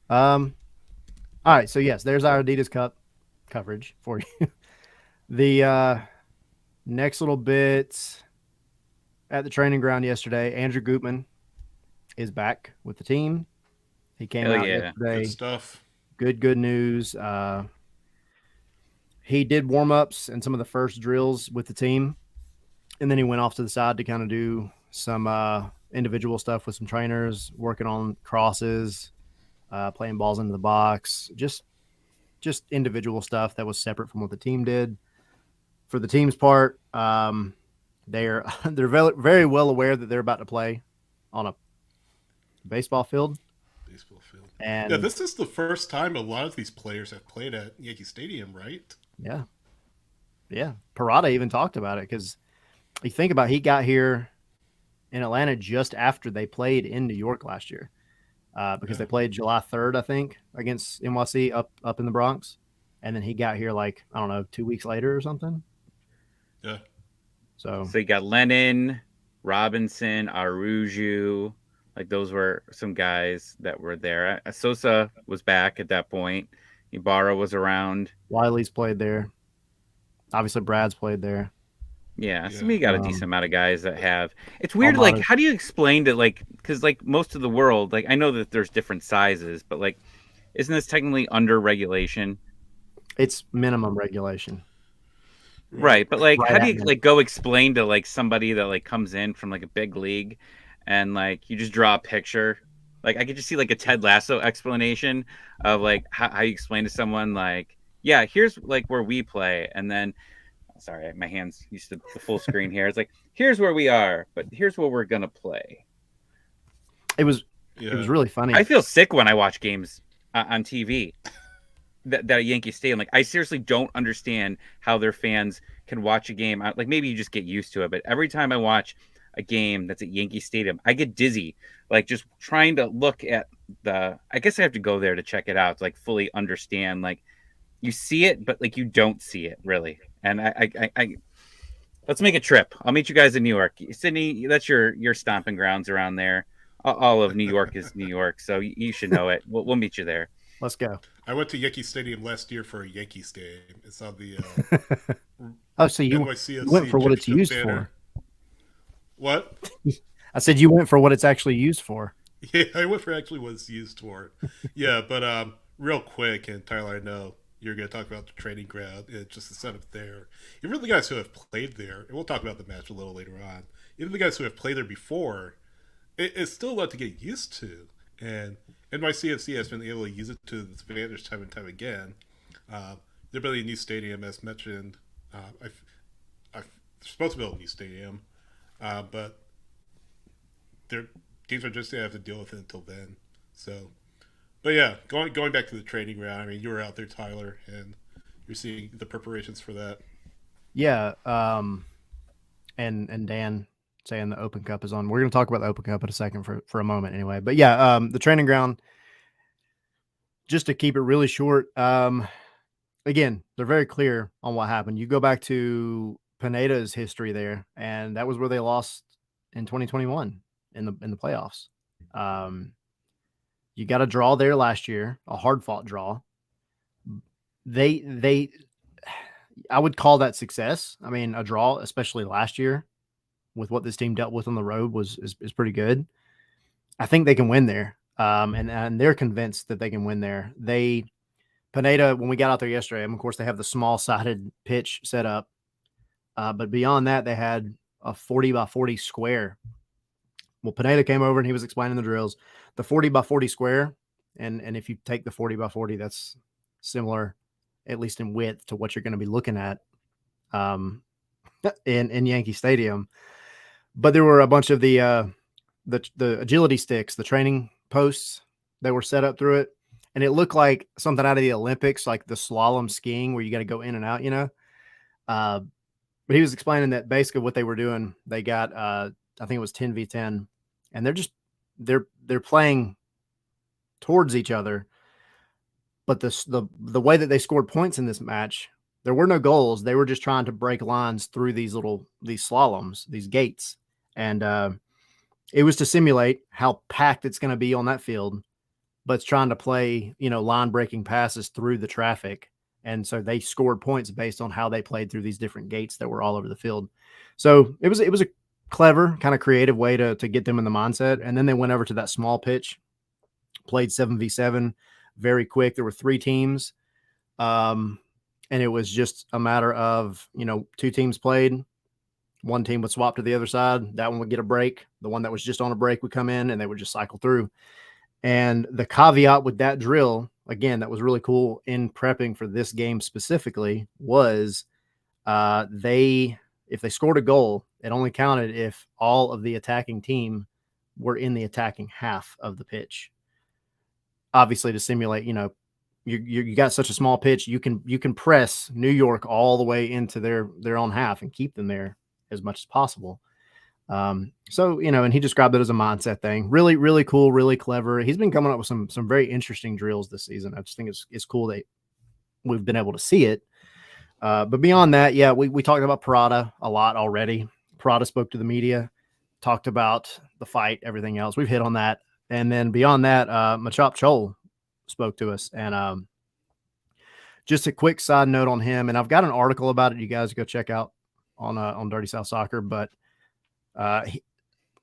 All right. So, yes, there's our Adidas Cup coverage for you. The next little bit at the training ground yesterday, Andrew Gutman is back with the team. He came out yesterday. Good stuff. Good news. He did warm-ups and some of the first drills with the team, and then he went off to the side to kind of do some individual stuff with some trainers, working on crosses, playing balls into the box, just individual stuff that was separate from what the team did. For the team's part, they're very well aware that they're about to play on a baseball field. And this is the first time a lot of these players have played at Yankee Stadium, right? Yeah. Parada even talked about it because you think about it, he got here in Atlanta just after they played in New York last year because they played July 3rd, I think, against NYC up in the Bronx. And then he got here 2 weeks later or something. Yeah. So you got Lennon, Robinson, Aruju. Those were some guys that were there. Sosa was back at that point. Ibarra was around. Wiley's played there. Obviously, Brad's played there. Yeah, so we got a decent amount of guys that have. It's weird, how do you explain to, because, most of the world, I know that there's different sizes, but, isn't this technically under regulation? It's minimum regulation. Right, but, how do you, go explain to, somebody that, comes in from, a big league and, you just draw a picture? I could just see, a Ted Lasso explanation of, how you explain to someone, yeah, here's, where we play, and then, sorry, my hands used to the full screen here. It's here's where we are, but here's where we're going to play. It was It was really funny. I feel sick when I watch games on TV that Yankee Stadium. Like, I seriously don't understand how their fans can watch a game. Like, maybe you just get used to it, but every time I watch a game that's at Yankee Stadium, I get dizzy. Like, just trying to look at I guess I have to go there to check it out to like fully understand. Like, you see it, but like you don't see it really. And I let's make a trip. I'll meet you guys in New York. Sydney, that's your stomping grounds around there. All of New York is New York, so you should know it. We'll meet you there. Let's go. I went to Yankee Stadium last year for a Yankees game. It's on the Oh, so you NYCFC went for what it's used banner. for. What? I said you went for what it's actually used for. Yeah, I went for actually what it's used for. Yeah, but real quick, and Tyler, I know you're going to talk about the training ground. It's just the setup there. Even the guys who have played there, and we'll talk about the match a little later on. Even the guys who have played there before, it's still a lot to get used to. And NYCFC has been able to use it to its advantage time and time again. They're building a new stadium, as mentioned. They're supposed to build a new stadium, but their teams are just going to have to deal with it until then. So, but yeah, going back to the training ground. I mean, you were out there, Tyler, and you're seeing the preparations for that. Yeah, and Dan saying the Open Cup is on. We're going to talk about the Open Cup in a second for a moment anyway. But yeah, the training ground, just to keep it really short, again, they're very clear on what happened. You go back to Pineda's history there, and that was where they lost in 2021 in the playoffs. You got a draw there last year, a hard-fought draw. I would call that success. I mean, a draw, especially last year, with what this team dealt with on the road is pretty good. I think they can win there. And they're convinced that they can win there. Pineda, when we got out there yesterday, of course they have the small sided pitch set up. But beyond that, they had a 40 by 40 square. Well, Pineda came over and he was explaining the drills. The 40 by 40 square, and if you take the 40 by 40, that's similar, at least in width, to what you're going to be looking at in Yankee Stadium. But there were a bunch of the agility sticks, the training posts that were set up through it, and it looked like something out of the Olympics, like the slalom skiing where you got to go in and out, But he was explaining that basically what they were doing, they got I think it was 10v10, and they're playing towards each other. But the way that they scored points in this match, there were no goals. They were just trying to break lines through these slaloms, these gates. And it was to simulate how packed it's going to be on that field, but it's trying to play, line breaking passes through the traffic. And so they scored points based on how they played through these different gates that were all over the field. So it was a clever, kind of creative way to get them in the mindset. And then they went over to that small pitch, played 7v7 very quick. There were 3 teams. And it was just a matter of, 2 teams played. One team would swap to the other side. That one would get a break. The one that was just on a break would come in and they would just cycle through. And the caveat with that drill, again, that was really cool in prepping for this game specifically, was if they scored a goal, it only counted if all of the attacking team were in the attacking half of the pitch. Obviously, to simulate, you got such a small pitch, you can press New York all the way into their own half and keep them there as much as possible. So, and he described it as a mindset thing. Really, really cool, really clever. He's been coming up with some very interesting drills this season. I just think it's cool that we've been able to see it. But beyond that, yeah, we talked about Parada a lot already. Parada spoke to the media, talked about the fight, everything else. We've hit on that. And then beyond that, Machop Chol spoke to us. And just a quick side note on him, and I've got an article about it. You guys go check out on Dirty South Soccer, but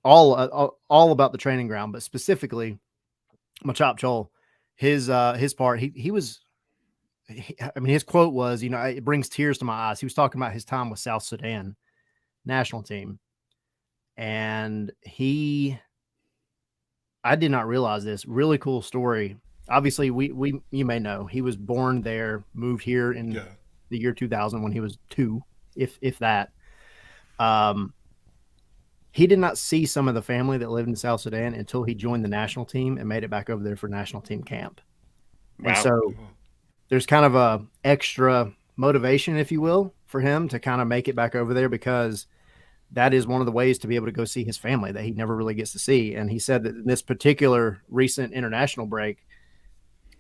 all about the training ground, but specifically Machop Chol, his part, his quote was, it brings tears to my eyes. He was talking about his time with South Sudan national team. And I did not realize this really cool story. Obviously you may know he was born there, moved here in the year 2000 when he was 2, if that. he did not see some of the family that lived in South Sudan until he joined the national team and made it back over there for national team camp. And Wow. so there's kind of a extra motivation, if you will, for him to kind of make it back over there, because that is one of the ways to be able to go see his family that he never really gets to see. And he said that in this particular recent international break,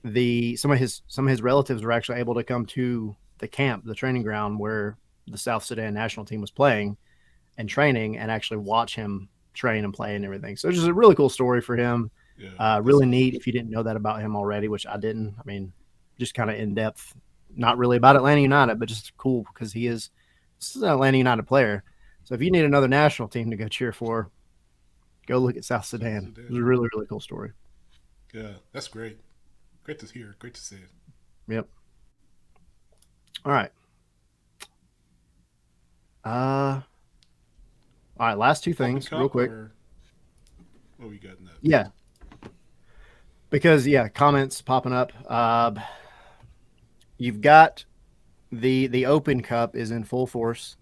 some of his relatives were actually able to come to the camp, the training ground where the South Sudan national team was playing and training, and actually watch him train and play and everything. So it's just a really cool story for him. Yeah, Really neat if you didn't know that about him already, which I didn't. I mean, just kind of in depth, not really about Atlanta United, but just cool because he's an Atlanta United player. So if you need another national team to go cheer for, go look at South Sudan. It was a really, really cool story. Yeah, that's great. Great to hear. Great to see it. Yep. All right. All right, last two things, real quick. What we got next? Yeah. Because comments popping up. You've got the Open Cup is in full force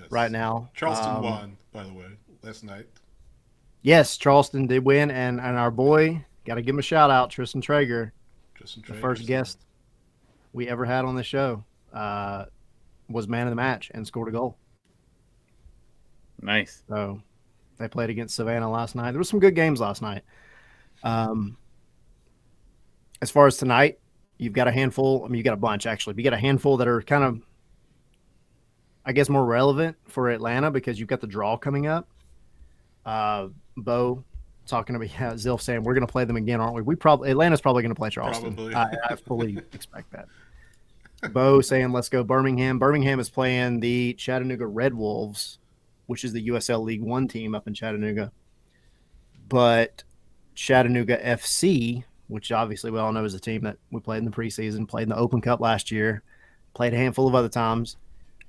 right now. Charleston won, by the way, last night. Yes, Charleston did win, and our boy, got to give him a shout out, Tristan Traeger, the first guest we ever had on the show, was man of the match and scored a goal. Nice. So they played against Savannah last night. There were some good games last night. As far as tonight, you've got a handful. I mean, you got a bunch, actually. But you got a handful that are kind of, I guess, more relevant for Atlanta because you've got the draw coming up. Bo talking to me, Zilf saying, we're going to play them again, aren't we? Atlanta's probably going to play Charleston. Probably. I fully expect that. Bo saying, let's go Birmingham. Birmingham is playing the Chattanooga Red Wolves, which is the USL League One team up in Chattanooga. But Chattanooga FC, which obviously we all know is a team that we played in the preseason, played in the Open Cup last year, played a handful of other times.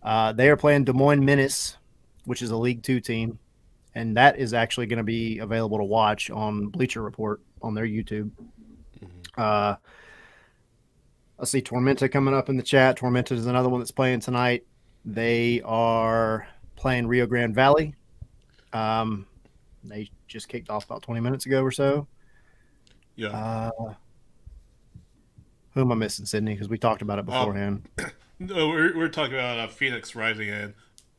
They are playing Des Moines Menace, which is a League Two team, and that is actually going to be available to watch on Bleacher Report on their YouTube. I see Tormenta coming up in the chat. Tormenta is another one that's playing tonight. They are playing Rio Grande Valley. They just kicked off about 20 minutes ago or so. Yeah. Who am I missing, Sydney? Because we talked about it beforehand. No, we're talking about Phoenix Rising and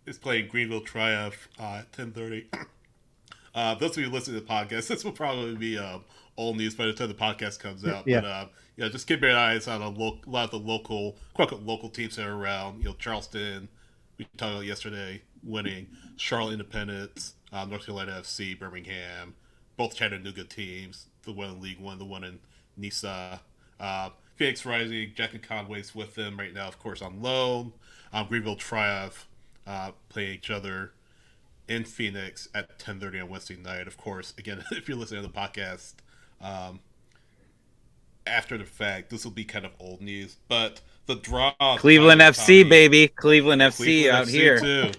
is playing Greenville Triumph at 10:30. Those of you listening to the podcast, this will probably be old news by the time the podcast comes out. Yeah. But just keep your eyes on a lot of the local, quote-unquote, local teams that are around. Charleston, we talked about yesterday, winning. Charlotte Independence, North Carolina FC, Birmingham, both Chattanooga teams. The one in League One, the one in NISA. Phoenix Rising, Jack and Conway's with them right now, of course, on loan. Greenville Triumph playing each other in Phoenix at 10:30 on Wednesday night. Of course, again, if you're listening to the podcast after the fact, this will be kind of old news. But the draw... Cleveland FC, baby. Cleveland FC out FC here. Too.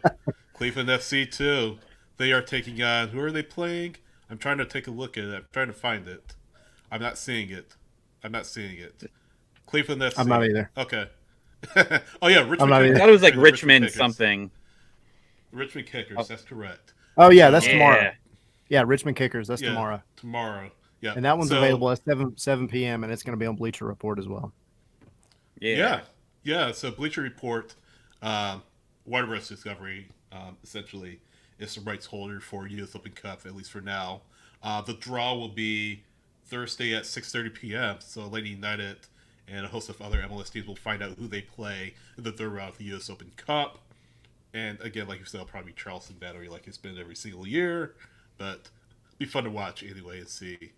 Cleveland FC, too. They are taking on... Who are they playing? I'm trying to take a look at it. I'm trying to find it. I'm not seeing it. Cleveland FC. I'm not either. Okay. Oh, yeah, Richmond. I'm not either. I thought it was like Richmond something. Richmond Kickers, that's correct. Oh, yeah, that's tomorrow. Yeah, Richmond Kickers, that's tomorrow. Tomorrow, yeah. And that one's available at 7 p.m., and it's going to be on Bleacher Report as well. Yeah. So Bleacher Report, Waterbreast Discovery, essentially, is the rights holder for U.S. Open Cup, at least for now. The draw will be Thursday at 6:30 p.m., so Atlanta United and a host of other MLS teams will find out who they play in the third round of the U.S. Open Cup. And again, like you said, it'll probably be Charleston Battery like it's been every single year. But it'll be fun to watch anyway and see,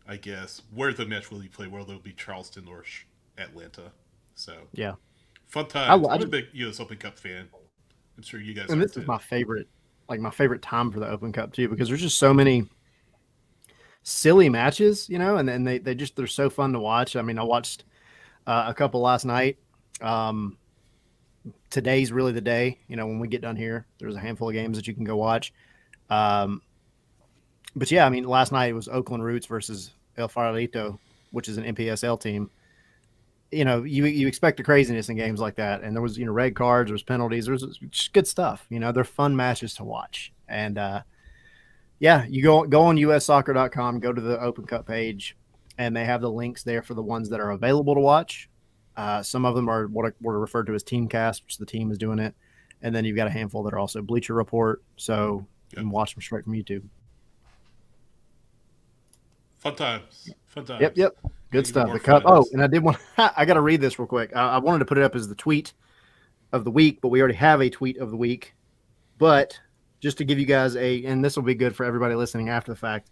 I guess, where the match will be played, whether it'll be Charleston or Atlanta. So, yeah. Fun time. I'm a big U.S. Open Cup fan. I'm sure you guys and are this too. is my favorite time for the Open Cup, too, because there's just so many silly matches, and then they're so fun to watch. I mean, I watched a couple last night. Today's really the day, when we get done here, there's a handful of games that you can go watch. But yeah, I mean, last night it was Oakland Roots versus El Farolito, which is an NPSL team. You expect the craziness in games like that. And there was, red cards, there was penalties, there was just good stuff. They're fun matches to watch. And yeah, you go on ussoccer.com, go to the Open Cup page, and they have the links there for the ones that are available to watch. Some of them are what are referred to as Teamcast, which the team is doing it. And then you've got a handful that are also Bleacher Report. So you can watch them straight from YouTube. Fun times. Fun times. Yep. Good stuff. The cup. Oh, and I did want. I got to read this real quick. I wanted to put it up as the tweet of the week, but we already have a tweet of the week. But just to give you guys and this will be good for everybody listening after the fact,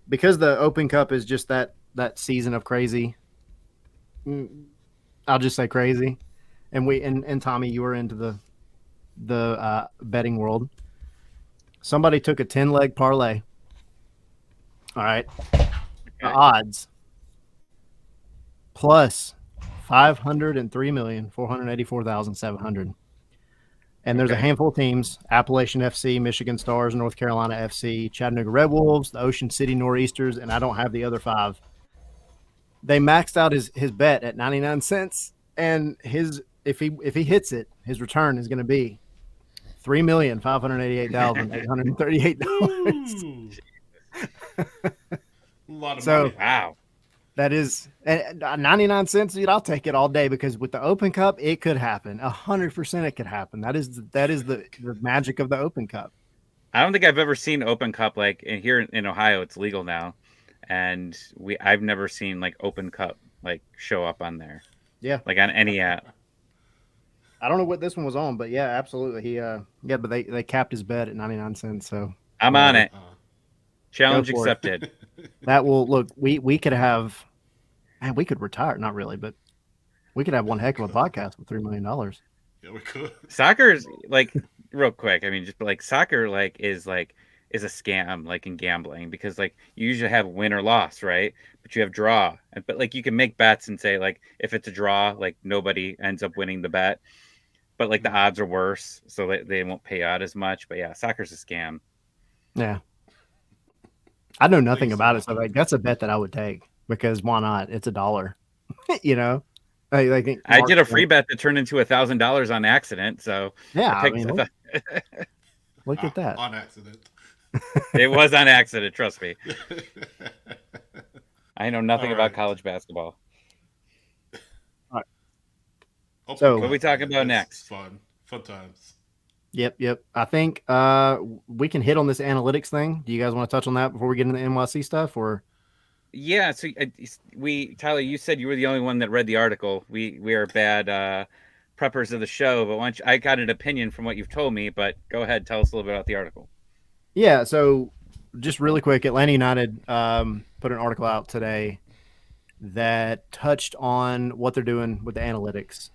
because the Open Cup is just that season of crazy. I'll just say crazy, and Tommy, you were into the betting world. Somebody took a 10-leg parlay. All right. Okay. The odds plus 503,484,700. And there's a handful of teams: Appalachian FC, Michigan Stars, North Carolina FC, Chattanooga Red Wolves, the Ocean City Nor'easters, and I don't have the other 5. They maxed out his bet at 99 cents, and if he hits it, his return is going to be $3,588,838. A lot of so money. Wow. That is 99 cents, dude. I'll take it all day, because with the Open Cup, it could happen. 100% it could happen. That is the magic of the Open Cup. I don't think I've ever seen Open Cup here in Ohio. It's legal now, and I've never seen like Open Cup like show up on there. Yeah, like on any app. I don't know what this one was on, but yeah, absolutely. But they capped his bet at 99 cents. So I'm on it. Challenge accepted. That will look. We could have, man. We could retire. Not really, but we could have one heck of a podcast with $3 million. Yeah, we could. Soccer is like real quick. I mean, just like soccer is a scam, like in gambling, because like you usually have win or loss, right? But you have draw, but like you can make bets and say like if it's a draw, like nobody ends up winning the bet, but like the odds are worse, so they won't pay out as much. But yeah, soccer's a scam. Yeah. I know nothing about it, so like that's a bet that I would take, because why not? It's $1, you know. I did a free bet that turned into $1,000 on accident. So yeah, look at that on accident. It was on accident. Trust me. I know nothing about college basketball. All right. So what are we talking about next? Fun times. Yep. I think we can hit on this analytics thing. Do you guys want to touch on that before we get into the NYC stuff, or? Yeah. So Tyler, you said you were the only one that read the article. We are bad preppers of the show, but I got an opinion from what you've told me. But go ahead, tell us a little bit about the article. Yeah. So just really quick, Atlanta United put an article out today that touched on what they're doing with the analytics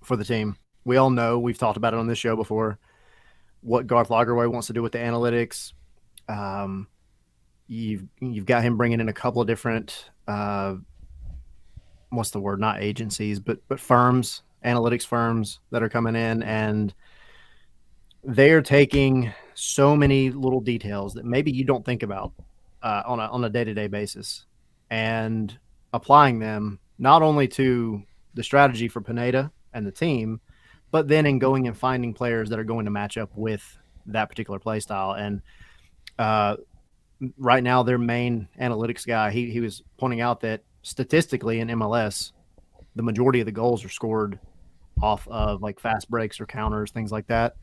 for the team. We all know, we've talked about it on this show before, what Garth Lagerwey wants to do with the analytics. You've got him bringing in a couple of different, what's the word? Not agencies, but firms, analytics firms that are coming in, and they're taking so many little details that maybe you don't think about on a day-to-day basis, and applying them not only to the strategy for Pineda and the team, but then in going and finding players that are going to match up with that particular play style. And right now, their main analytics guy, he was pointing out that statistically in MLS, the majority of the goals are scored off of like fast breaks or counters, things like that.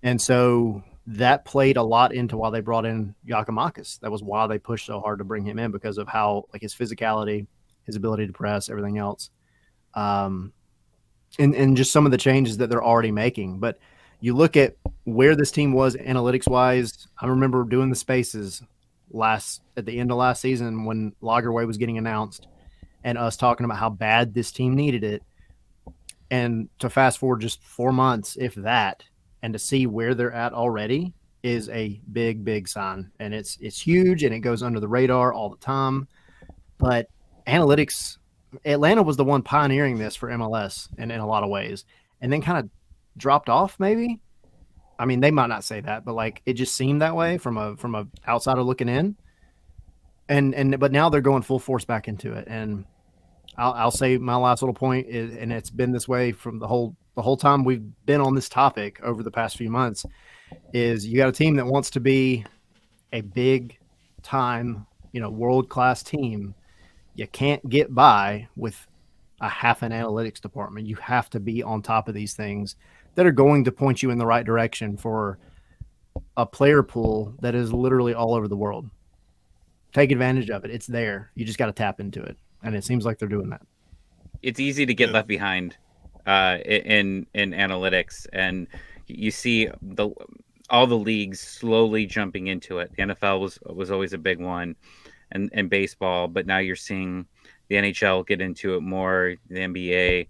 And so that played a lot into why they brought in Giacomakis. That was why they pushed so hard to bring him in, because of how like his physicality, his ability to press, everything else. And just some of the changes that they're already making. But you look at where this team was analytics wise. I remember doing the spaces at the end of last season when Lagerwey was getting announced, and us talking about how bad this team needed it. And to fast forward just 4 months, if that, and to see where they're at already is a big, big sign. And it's huge, and it goes under the radar all the time. But analytics, Atlanta was the one pioneering this for MLS in a lot of ways, and then kind of dropped off maybe. I mean, they might not say that, but like it just seemed that way from a outsider looking in. But now they're going full force back into it. And I'll say my last little point is, and it's been this way from the whole the whole time we've been on this topic over the past few months is you got a team that wants to be a big time, world-class team. You can't get by with a half an analytics department. You have to be on top of these things that are going to point you in the right direction for a player pool that is literally all over the world. Take advantage of it. It's there. You just got to tap into it. And it seems like they're doing that. It's easy to get left behind in analytics, and you see all the leagues slowly jumping into it. The NFL was always a big one, and baseball, but now you're seeing the NHL get into it more, the NBA.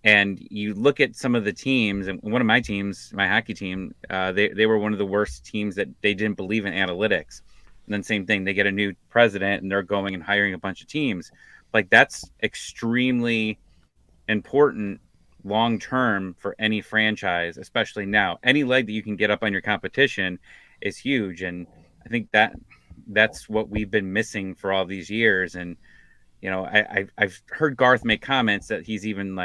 And you look at some of the teams, and one of my teams, my hockey team, they were one of the worst teams that they didn't believe in analytics. And then same thing, they get a new president and they're going and hiring a bunch of teams. Like, that's extremely important long term for any franchise, especially now. Any leg that you can get up on your competition is huge. And I think that's what we've been missing for all these years. And, I've heard Garth make comments that he's even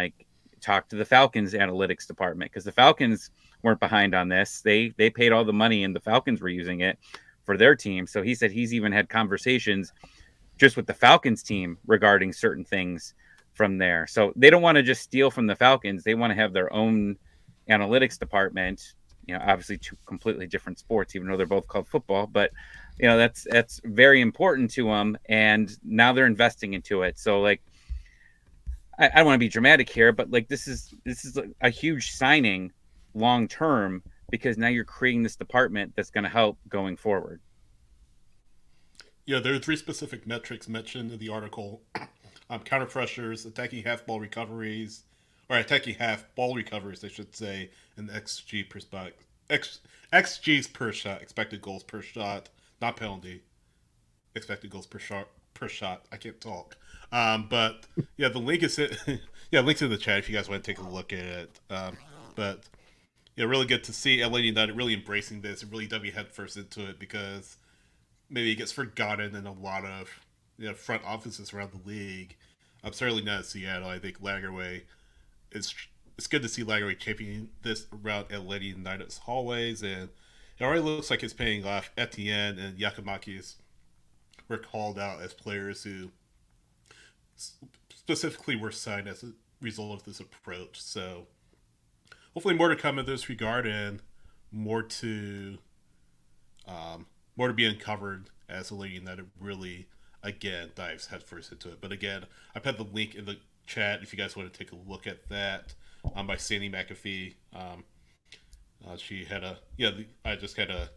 talked to the Falcons analytics department, because the Falcons weren't behind on this. They paid all the money and the Falcons were using it for their team. So he said he's even had conversations just with the Falcons team regarding certain things from there. So they don't want to just steal from the Falcons. They want to have their own analytics department, obviously two completely different sports, even though they're both called football, but that's very important to them. And now they're investing into it. So I don't want to be dramatic here, but this is a huge signing long term, because now you're creating this department that's going to help going forward. Yeah, there are 3 specific metrics mentioned in the article: counter pressures, attacking half ball recoveries, I should say, and XGs per shot, expected goals per shot, not penalty, expected goals per shot. I can't talk. But yeah, the link is link's in the chat if you guys want to take a look at it. But yeah, really good to see LA United really embracing this and really diving headfirst into it, because maybe it gets forgotten in a lot of front offices around the league. I'm certainly not in Seattle. I think Lagerwey it's good to see Lagerwey championing this around LA United's hallways, and it already looks like it's paying off. Etienne and Yakimakis were called out as players who specifically were signed as a result of this approach. So hopefully more to come in this regard, and more to be uncovered as LA United really again dives headfirst into it. But again, I put the link in the chat if you guys want to take a look at that, by Sandy McAfee. She had I just kind of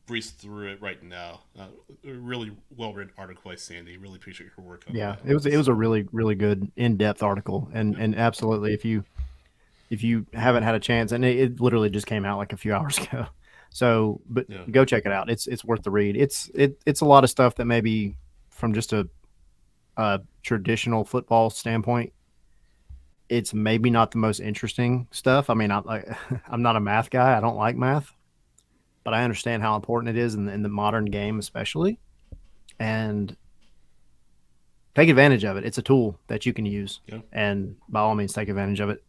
breezed through it right now. A really well written article by Sandy. Really appreciate her work on that. It was a really, really good in-depth article, and absolutely, if you haven't had a chance, and it literally just came out like a few hours ago, so go check it out. It's worth the read. It's a lot of stuff that maybe from just a traditional football standpoint, it's maybe not the most interesting stuff. I mean, I'm not a math guy. I don't like math, but I understand how important it is in the modern game, especially. And take advantage of it. It's a tool that you can use, and by all means, take advantage of it.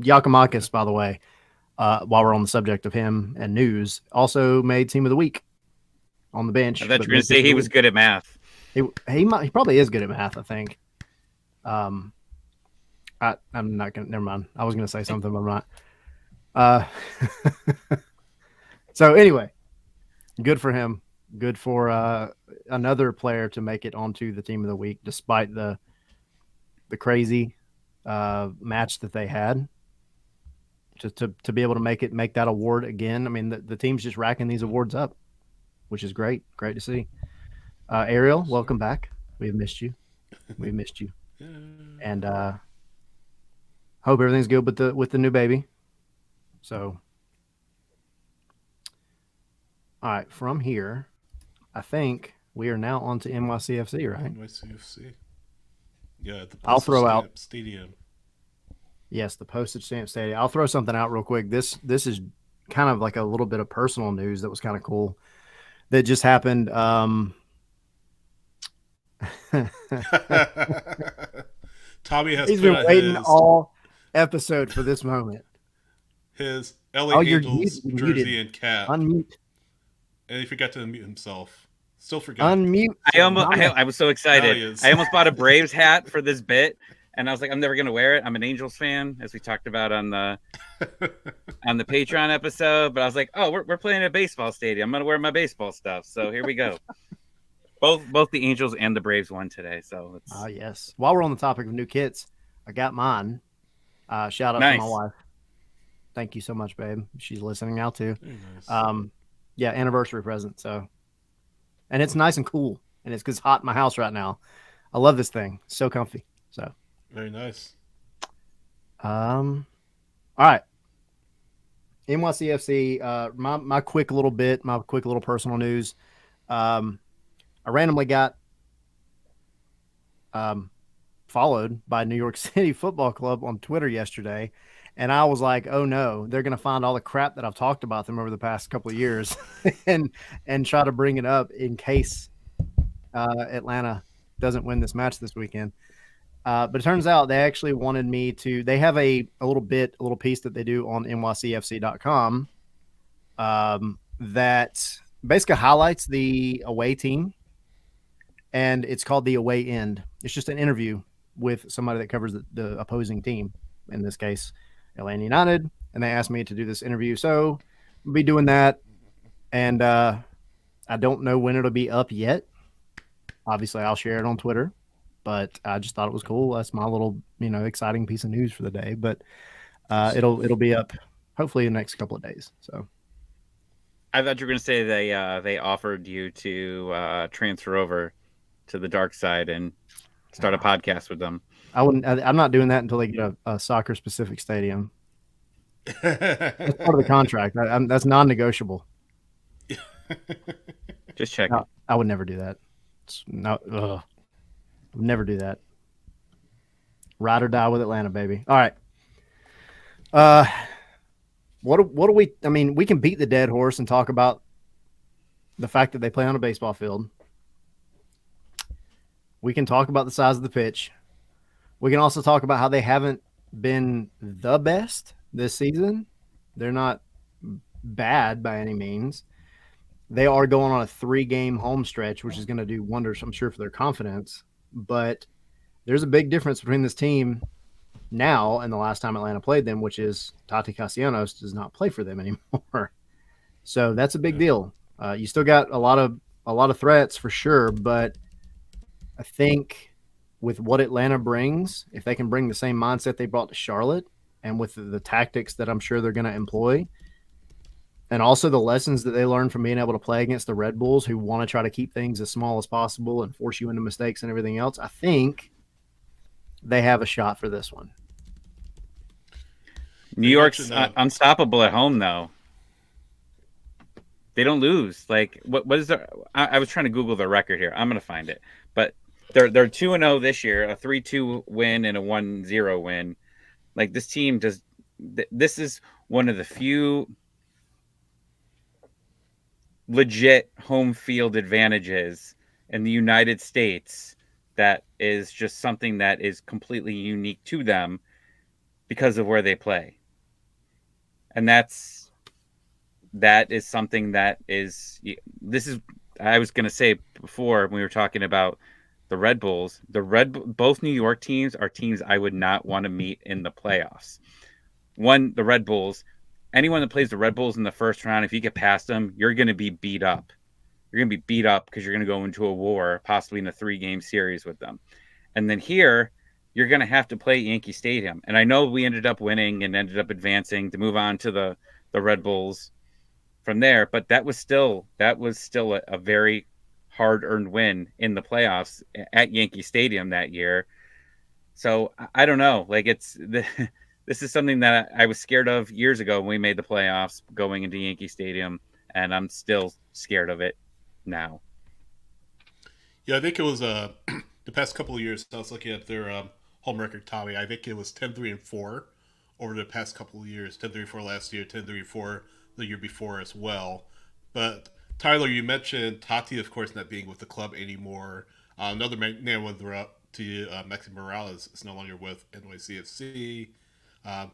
Yakimakis, by the way, while we're on the subject of him and news, also made team of the week on the bench. I thought you were going to say he was good at math. He probably is good at math, I think. I'm not gonna. Never mind. I was gonna say something, but I'm not. So anyway, good for him. Good for another player to make it onto the team of the week, despite the crazy match that they had. To be able to make that award again. I mean, the team's just racking these awards up, which is great. Great to see. Ariel, welcome back. We've missed you. And hope everything's good with the new baby. So, all right, from here, I think we are now on to NYCFC, right? NYCFC. Yeah, the I'll throw out Stadium. Yes, the postage stamp stadium. I'll throw something out real quick. This is kind of like a little bit of personal news that was kind of cool that just happened. Tommy has he's been waiting all episode for this moment. His LA Oh, you're Angels muted. jersey and cap. Unmute. And he forgot to unmute himself. Still forgot. Unmute. I was so Now he excited. is. I almost bought a Braves hat for this bit, and I was like, I'm never gonna wear it. I'm an Angels fan, as we talked about on the Patreon episode. But I was like, oh, we're playing at a baseball stadium. I'm gonna wear my baseball stuff. So here we go. Both the Angels and the Braves won today. So it's yes. While we're on the topic of new kits, I got mine. Shout out to my wife. Thank you so much, babe. She's listening now too. Very nice. Yeah, anniversary present. So, and it's nice and cool, and it's because hot in my house right now. I love this thing. So comfy. So Very nice. all right. NYCFC. My quick little personal news. I randomly got followed by New York City Football Club on Twitter yesterday. And I was like, oh no, they're going to find all the crap that I've talked about them over the past couple of years and try to bring it up in case Atlanta doesn't win this match this weekend. But it turns out they actually wanted me to, they have a little piece that they do on NYCFC.com that basically highlights the away team. And it's called The Away End. It's just an interview with somebody that covers the opposing team, in this case, Atlanta United. And they asked me to do this interview. So I'll be doing that. And I don't know when it'll be up yet. Obviously, I'll share it on Twitter. But I just thought it was cool. That's my little, exciting piece of news for the day. But it'll be up hopefully in the next couple of days. So I thought you were going to say they offered you to transfer over to the dark side and start a podcast with them. I wouldn't. I'm not doing that until they get a soccer specific stadium. That's part of the contract. That's non-negotiable. Just checking. No, I would never do that. I would never do that. Ride or die with Atlanta, baby. All right. What do we? I mean, we can beat the dead horse and talk about the fact that they play on a baseball field. We can talk about the size of the pitch. We can also talk about how they haven't been the best this season. They're not bad by any means. They are going on a 3-game home stretch, which is going to do wonders, I'm sure, for their confidence. But there's a big difference between this team now and the last time Atlanta played them, which is Tati Castellanos does not play for them anymore. So that's a big deal. You still got a lot of threats for sure, but I think with what Atlanta brings, if they can bring the same mindset they brought to Charlotte and with the tactics that I'm sure they're going to employ, and also the lessons that they learned from being able to play against the Red Bulls who want to try to keep things as small as possible and force you into mistakes and everything else, I think they have a shot for this one. New York's unstoppable at home, though. They don't lose. Like, what is their? I was trying to Google their record here. I'm going to find it. But they're 2-0 this year, a 3-2 win and a 1-0 win. Like, this team does. This is one of the few legit home field advantages in the United States that is just something that is completely unique to them because of where they play. And that is something that is, I was going to say before when we were talking about the Red Bulls, both New York teams are teams I would not want to meet in the playoffs. One, the Red Bulls, anyone that plays the Red Bulls in the first round, if you get past them, you're going to be beat up. You're going to be beat up because you're going to go into a war, possibly in a 3-game series with them. And then here, you're going to have to play Yankee Stadium. And I know we ended up winning and ended up advancing to move on to the Red Bulls from there, but that was still a very hard-earned win in the playoffs at Yankee Stadium that year. So I don't know. Like, this is something that I was scared of years ago when we made the playoffs going into Yankee Stadium, and I'm still scared of it now. Yeah, I think it was the past couple of years. I was looking at their home record, Tommy. I think it was 10-3-4 over the past couple of years. 10-3-4 last year, 10-3-4 the year before as well. But Tyler, you mentioned Tati, of course, not being with the club anymore. Another name with up to you, Maxi Morales is no longer with NYCFC. Um,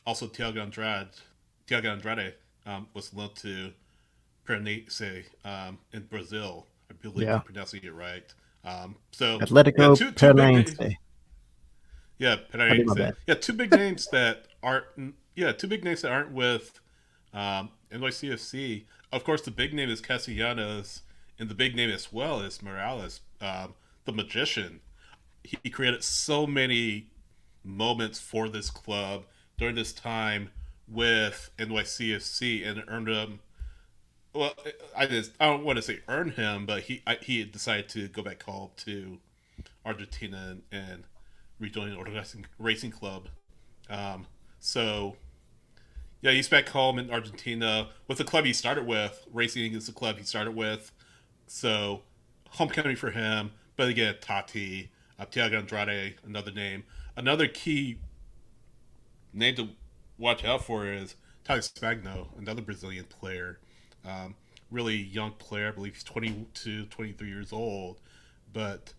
Also, Thiago Andrade was loaned to Pernice in Brazil. I believe Yeah. I'm pronouncing it right. So yeah, Atletico two big names. Paranaense. Yeah, I did my Pernice. best. Yeah, two big names that aren't with NYCFC. Of course, the big name is Castellanos, and the big name as well is Morales, the magician. He created so many moments for this club during this time with NYCFC and earned him. Well, I don't want to say earn him, but he decided to go back home to Argentina and rejoin the racing club. Um, so yeah, he's back home in Argentina with the club he started with. Racing is the club he started with. So homecoming for him. But again, Tati, Thiago Andrade, another name. Another key name to watch out for is Thales Magno, another Brazilian player. Um, Really young player. I believe he's 22, 23 years old. But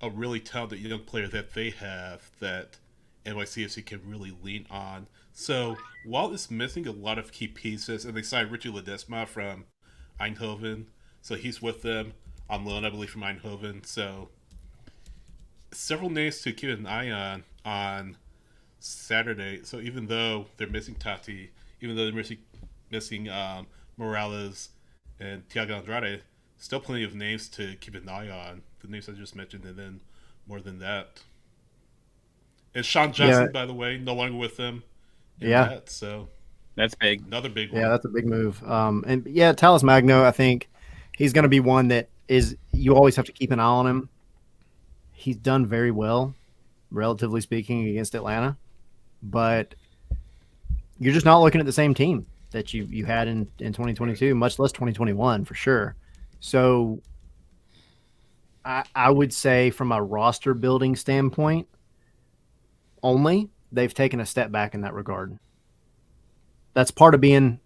a really talented young player that they have that NYCFC can really lean on. So while it's missing a lot of key pieces, and they signed Richie Ledesma from Eindhoven, so he's with them on loan, I believe, from Eindhoven. So several names to keep an eye on Saturday. So even though they're missing Tati, even though they're missing Morales and Thiago Andrade, still plenty of names to keep an eye on. The names I just mentioned, and then more than that. And Sean Yeah. Johnson, by the way, no longer with them in Yeah. that. So That's big. another big Yeah. one. That's a big move. And yeah, Talis Magno, I think he's going to be one that is, you always have to keep an eye on him. He's done very well, relatively speaking, against Atlanta, but you're just not looking at the same team that you had in 2022, much less 2021 for sure. So I would say from a roster building standpoint only, they've taken a step back in that regard. That's part of being,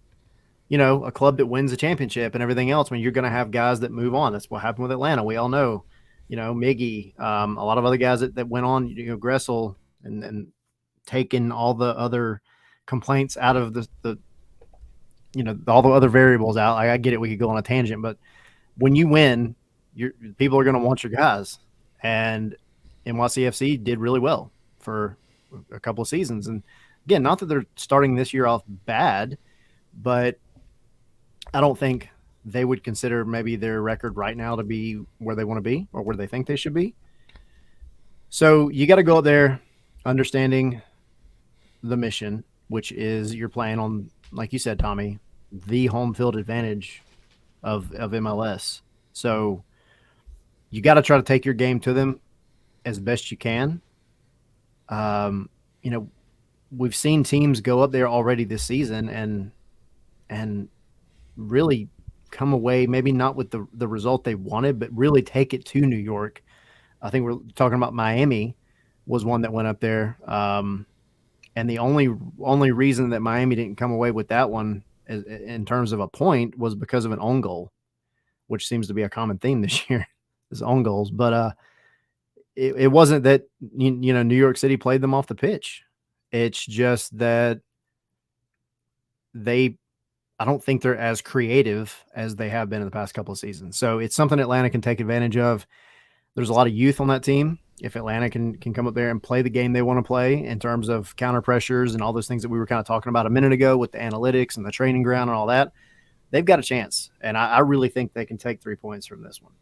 a club that wins a championship and everything else. When you're going to have guys that move on. That's what happened with Atlanta. We all know, Miggy, a lot of other guys that went on, Gressel and taking all the other complaints out of all the other variables out. I get it. We could go on a tangent, but when you win, people are going to want your guys. And NYCFC did really well for a couple of seasons. And again, not that they're starting this year off bad, but I don't think they would consider maybe their record right now to be where they want to be or where they think they should be. So you got to go out there understanding the mission, which is you're playing on, like you said, Tommy, the home field advantage of MLS. So you got to try to take your game to them as best you can. We've seen teams go up there already this season and really come away, maybe not with the result they wanted, but really take it to New York. I think we're talking about Miami was one that went up there. And the only reason that Miami didn't come away with that one in terms of a point was because of an own goal, which seems to be a common theme this year, is own goals. But it wasn't that, New York City played them off the pitch. It's just that I don't think they're as creative as they have been in the past couple of seasons. So it's something Atlanta can take advantage of. There's a lot of youth on that team. If Atlanta can come up there and play the game they want to play in terms of counter pressures and all those things that we were kind of talking about a minute ago with the analytics and the training ground and all that, they've got a chance. And I really think they can take 3 points from this one.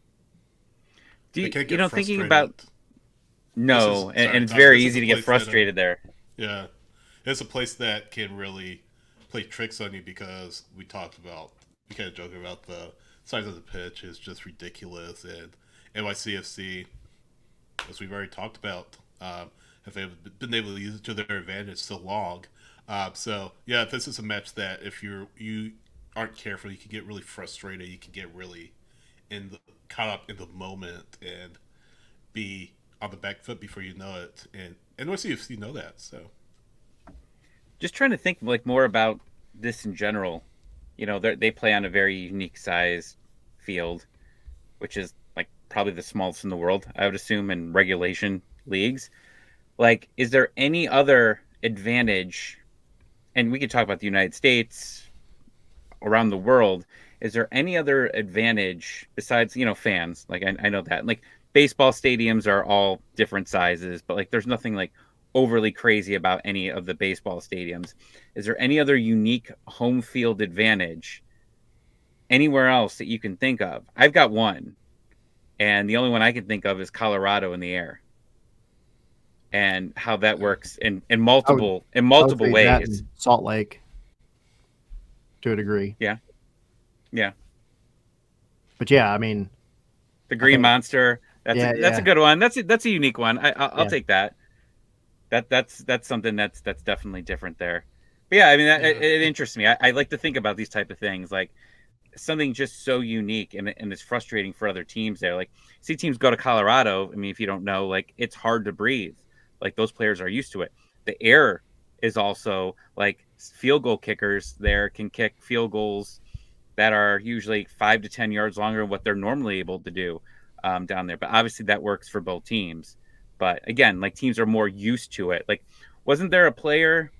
Thinking about no, and it's Tommy, very this is easy a to get place frustrated there. Yeah, it's a place that can really play tricks on you because we kind of joked about the size of the pitch is just ridiculous, and NYCFC, as we've already talked about, have they been able to use it to their advantage so long. So yeah, this is a match that if you aren't careful, you can get really frustrated. You can get really caught up in the moment and be on the back foot before you know it. And NYCFC know that. So Just trying to think more about this in general. They play on a very unique size field, which is probably the smallest in the world, I would assume, in regulation leagues. Is there any other advantage, and we could talk about the United States, around the world, is there any other advantage besides, fans? Like, I know that. Like, baseball stadiums are all different sizes, but like there's nothing like overly crazy about any of the baseball stadiums. Is there any other unique home field advantage anywhere else that you can think of? I've got one, and the only one I can think of is Colorado in the air, and how that works in multiple I would say that ways. and Salt Lake to a degree. Yeah. Yeah. But yeah, I mean, The Green Monster. That's a good one. That's a unique one. I'll take that. That's something that's definitely different there. But yeah, I mean, it interests me. I like to think about these type of things, like something just so unique, and it's frustrating for other teams there. Like, see teams go to Colorado. I mean, if you don't know, like, it's hard to breathe. Like, those players are used to it. The air is also, like, field goal kickers there can kick field goals that are usually 5 to 10 yards longer than what they're normally able to do down there. But obviously that works for both teams. But again, like, teams are more used to it. Like, wasn't there a player?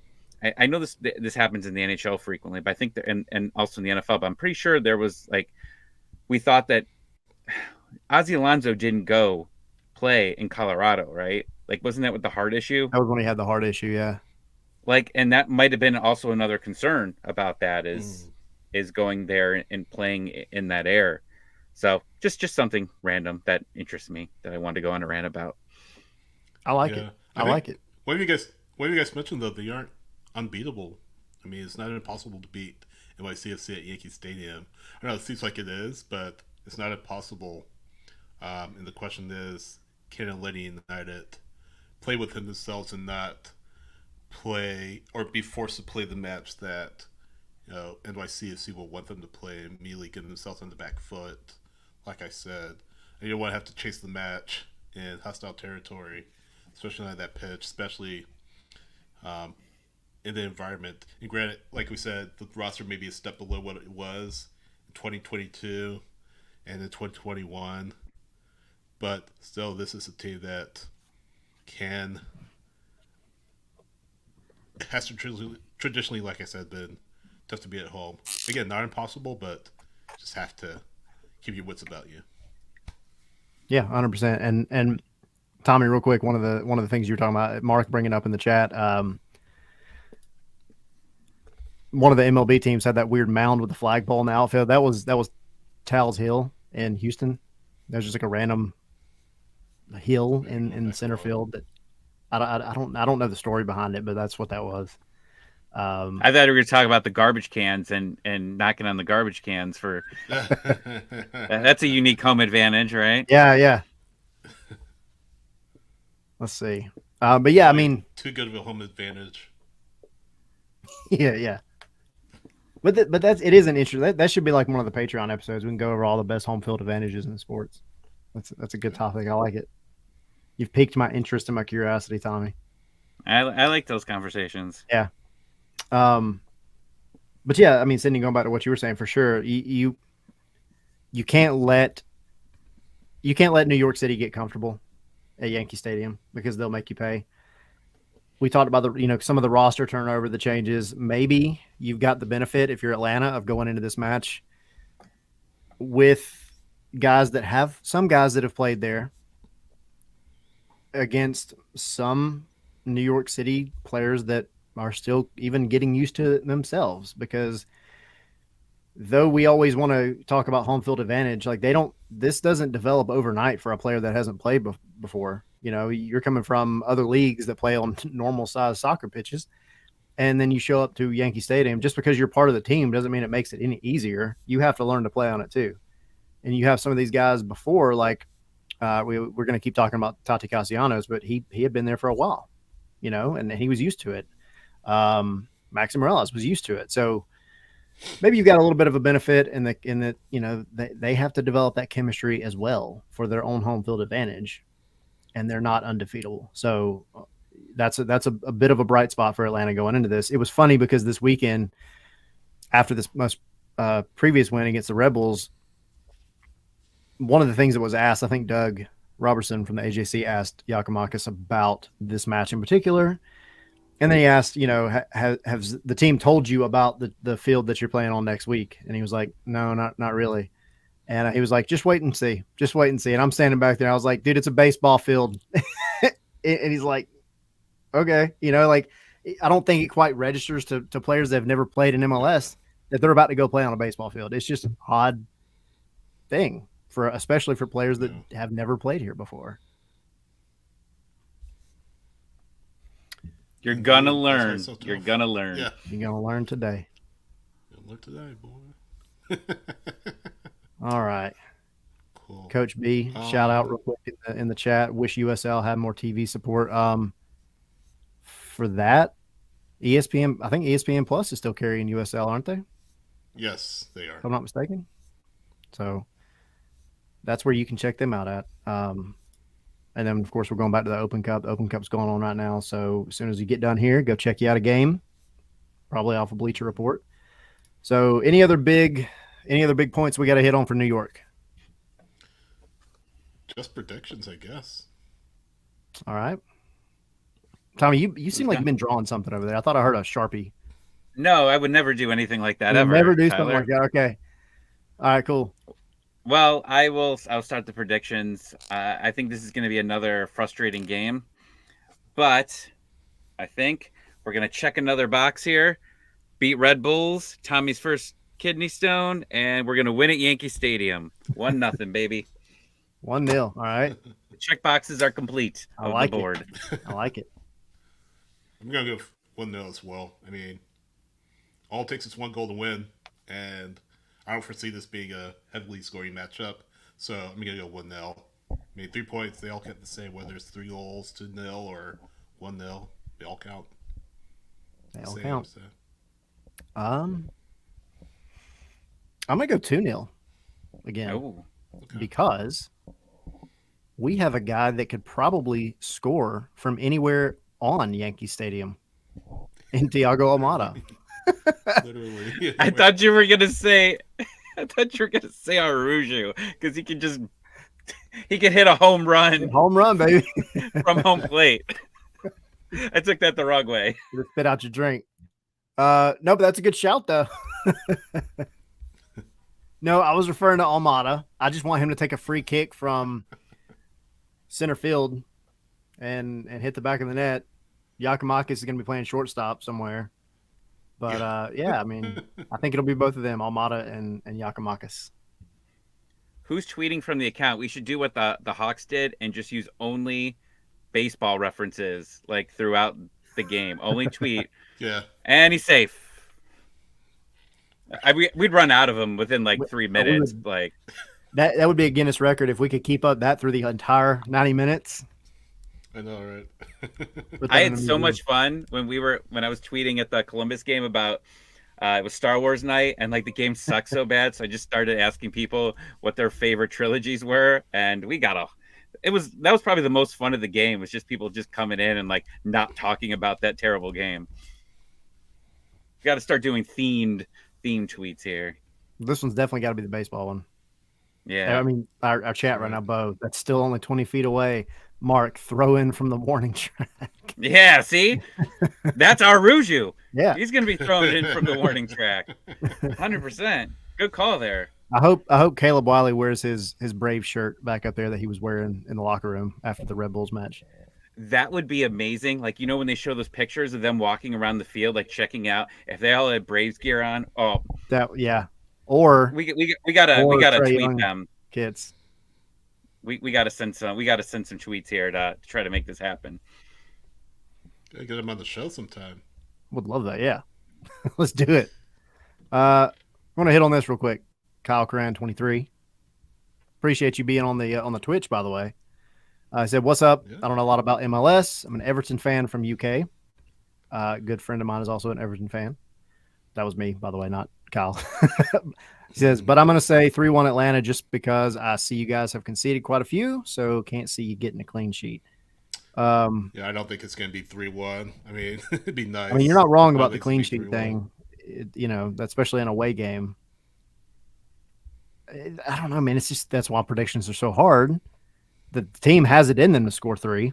I know this happens in the NHL frequently, but I think that, and also in the NFL. But I'm pretty sure there was, like, we thought that Ozzy Alonso didn't go play in Colorado, right? Like, wasn't that with the heart issue? That was when he had the heart issue, yeah. Like, and that might have been also another concern about that is going there and playing in that air. So just something random that interests me that I wanted to go on a rant about. I like it. I like it. What have you guys mentioned, though? They aren't unbeatable. I mean, it's not impossible to beat NYCFC at Yankee Stadium. I know it seems like it is, but it's not impossible. And the question is, can Atlanta United play within themselves and not play or be forced to play the match that NYCFC will want them to play, and immediately get themselves on the back foot? Like I said, you don't want to have to chase the match in hostile territory, especially on that pitch, especially in the environment. And granted, like we said, the roster may be a step below what it was in 2022 and in 2021, but still, this is a team that has traditionally, like I said, been tough to be at home. Again, not impossible, but just have to keep your wits about you. Yeah, 100%. And Tommy, real quick, one of the things you were talking about, Mark bringing up in the chat, one of the MLB teams had that weird mound with the flagpole in the outfield. That was Tal's Hill in Houston. There's just like a random hill in center field that I don't know the story behind it, but that's what that was. I thought we were going to talk about the garbage cans and knocking on the garbage cans for that's a unique home advantage, right? Yeah. Let's see. But yeah, I mean, too good of a home advantage. Yeah. But it is an issue. That should be like one of the Patreon episodes. We can go over all the best home field advantages in sports. That's a good topic. I like it. You've piqued my interest and my curiosity, Tommy. I like those conversations. Yeah. But yeah, I mean, Sydney, going back to what you were saying, for sure, you can't let New York City get comfortable at Yankee Stadium because they'll make you pay. We talked about some of the roster turnover, the changes. Maybe you've got the benefit, if you're Atlanta, of going into this match with some guys that have played there against some New York City players that are still even getting used to it themselves, because though we always want to talk about home field advantage, like this doesn't develop overnight for a player that hasn't played before. You're coming from other leagues that play on normal size soccer pitches, and then you show up to Yankee Stadium. Just because you're part of the team doesn't mean it makes it any easier. You have to learn to play on it too. And you have some of these guys before, like we're going to keep talking about Tati Castellanos, but he had been there for a while, and he was used to it. Maxi Morales was used to it. So maybe you've got a little bit of a benefit in that they have to develop that chemistry as well for their own home field advantage, and they're not undefeatable. So that's a bit of a bright spot for Atlanta going into this. It was funny because this weekend, after this most previous win against the Rebels, one of the things that was asked, I think Doug Robertson from the AJC asked Yakimakis about this match in particular, And then he asked, has the team told you about the field that you're playing on next week? And he was like, no, not really. And he was like, just wait and see. Just wait and see. And I'm standing back there. I was like, dude, it's a baseball field. And he's like, okay. I don't think it quite registers to players that have never played in MLS that they're about to go play on a baseball field. It's just an odd thing especially for players that have never played here before. You're gonna learn. You're gonna learn. Yeah. You're gonna learn today. You'll learn today, boy. All right. Cool. Coach B, shout out real quick in the chat. Wish USL had more TV support. For that, ESPN, I think ESPN Plus is still carrying USL, aren't they? Yes, they are. If I'm not mistaken. So that's where you can check them out at. And then, of course, we're going back to the Open Cup. The Open Cup's going on right now. So as soon as you get done here, go check you out a game, probably off of Bleacher Report. So any other big points we got to hit on for New York? Just predictions, I guess. All right. Tommy, you seem like you've been drawing something over there. I thought I heard a Sharpie. No, I would never do anything like that ever. Never do Tyler. something like that. Okay. All right, cool. Well, I'll start the predictions. I think this is going to be another frustrating game, but I think we're going to check another box here, beat Red Bulls, Tommy's first kidney stone, and we're going to win at Yankee Stadium. 1-0, baby. 1-0. All right. The check boxes are complete on the board. I like it. I'm going to go 1-0 as well. I mean, all it takes is one goal to win, and I don't foresee this being a heavily scoring matchup, so I'm going to go 1-0. I mean, 3 points, they all count the same, whether it's 3 goals, 2-0, or 1-0. They all count. They all count. So. I'm going to go 2-0 again. Oh. Okay. Because we have a guy that could probably score from anywhere on Yankee Stadium in Thiago Almada. Literally. Yeah. I thought you were gonna say Arujo because he could hit a home run. Home run, baby. From home plate. I took that the wrong way. Just spit out your drink. No, but that's a good shout though. No, I was referring to Almada. I just want him to take a free kick from center field and hit the back of the net. Yakimakis is going to be playing shortstop somewhere. But, I mean, I think it'll be both of them, Almada and Yakimakis. Who's tweeting from the account? We should do what the Hawks did and just use only baseball references like throughout the game. Only tweet. Yeah. And he's safe. We'd run out of him within like 3 minutes. Like that would be a Guinness record if we could keep up that through the entire 90 minutes. I know, right? I had so much fun when I was tweeting at the Columbus game about it was Star Wars night and like the game sucked so bad, so I just started asking people what their favorite trilogies were, and that was probably the most fun of the game, was just people just coming in and like not talking about that terrible game. You got to start doing theme tweets here. This one's definitely got to be the baseball one. Yeah. I mean, our chat right now, Bo, that's still only 20 feet away. Mark, throw in from the warning track. Yeah, see? That's Arujo. Yeah. He's going to be thrown in from the warning track. 100%. Good call there. I hope Caleb Wiley wears his Brave shirt back up there that he was wearing in the locker room after the Red Bulls match. That would be amazing. Like, when they show those pictures of them walking around the field, like checking out, if they all had Braves gear on, or we gotta tweet them kids. We gotta send some tweets here to try to make this happen. Gotta get them on the show sometime. Would love that. Yeah, let's do it. I want to hit on this real quick. Kyle Coran 23. Appreciate you being on the Twitch, by the way. I said, what's up? Yeah. I don't know a lot about MLS. I'm an Everton fan from UK. A good friend of mine is also an Everton fan. That was me, by the way, not Kyle. He says, but I'm going to say 3-1 Atlanta just because I see you guys have conceded quite a few, so can't see you getting a clean sheet. Yeah, I don't think it's going to be 3-1. I mean, it'd be nice. I mean, you're not wrong about the clean sheet thing, especially in a away game. I don't know, man. It's just that's why predictions are so hard. The team has it in them to score 3,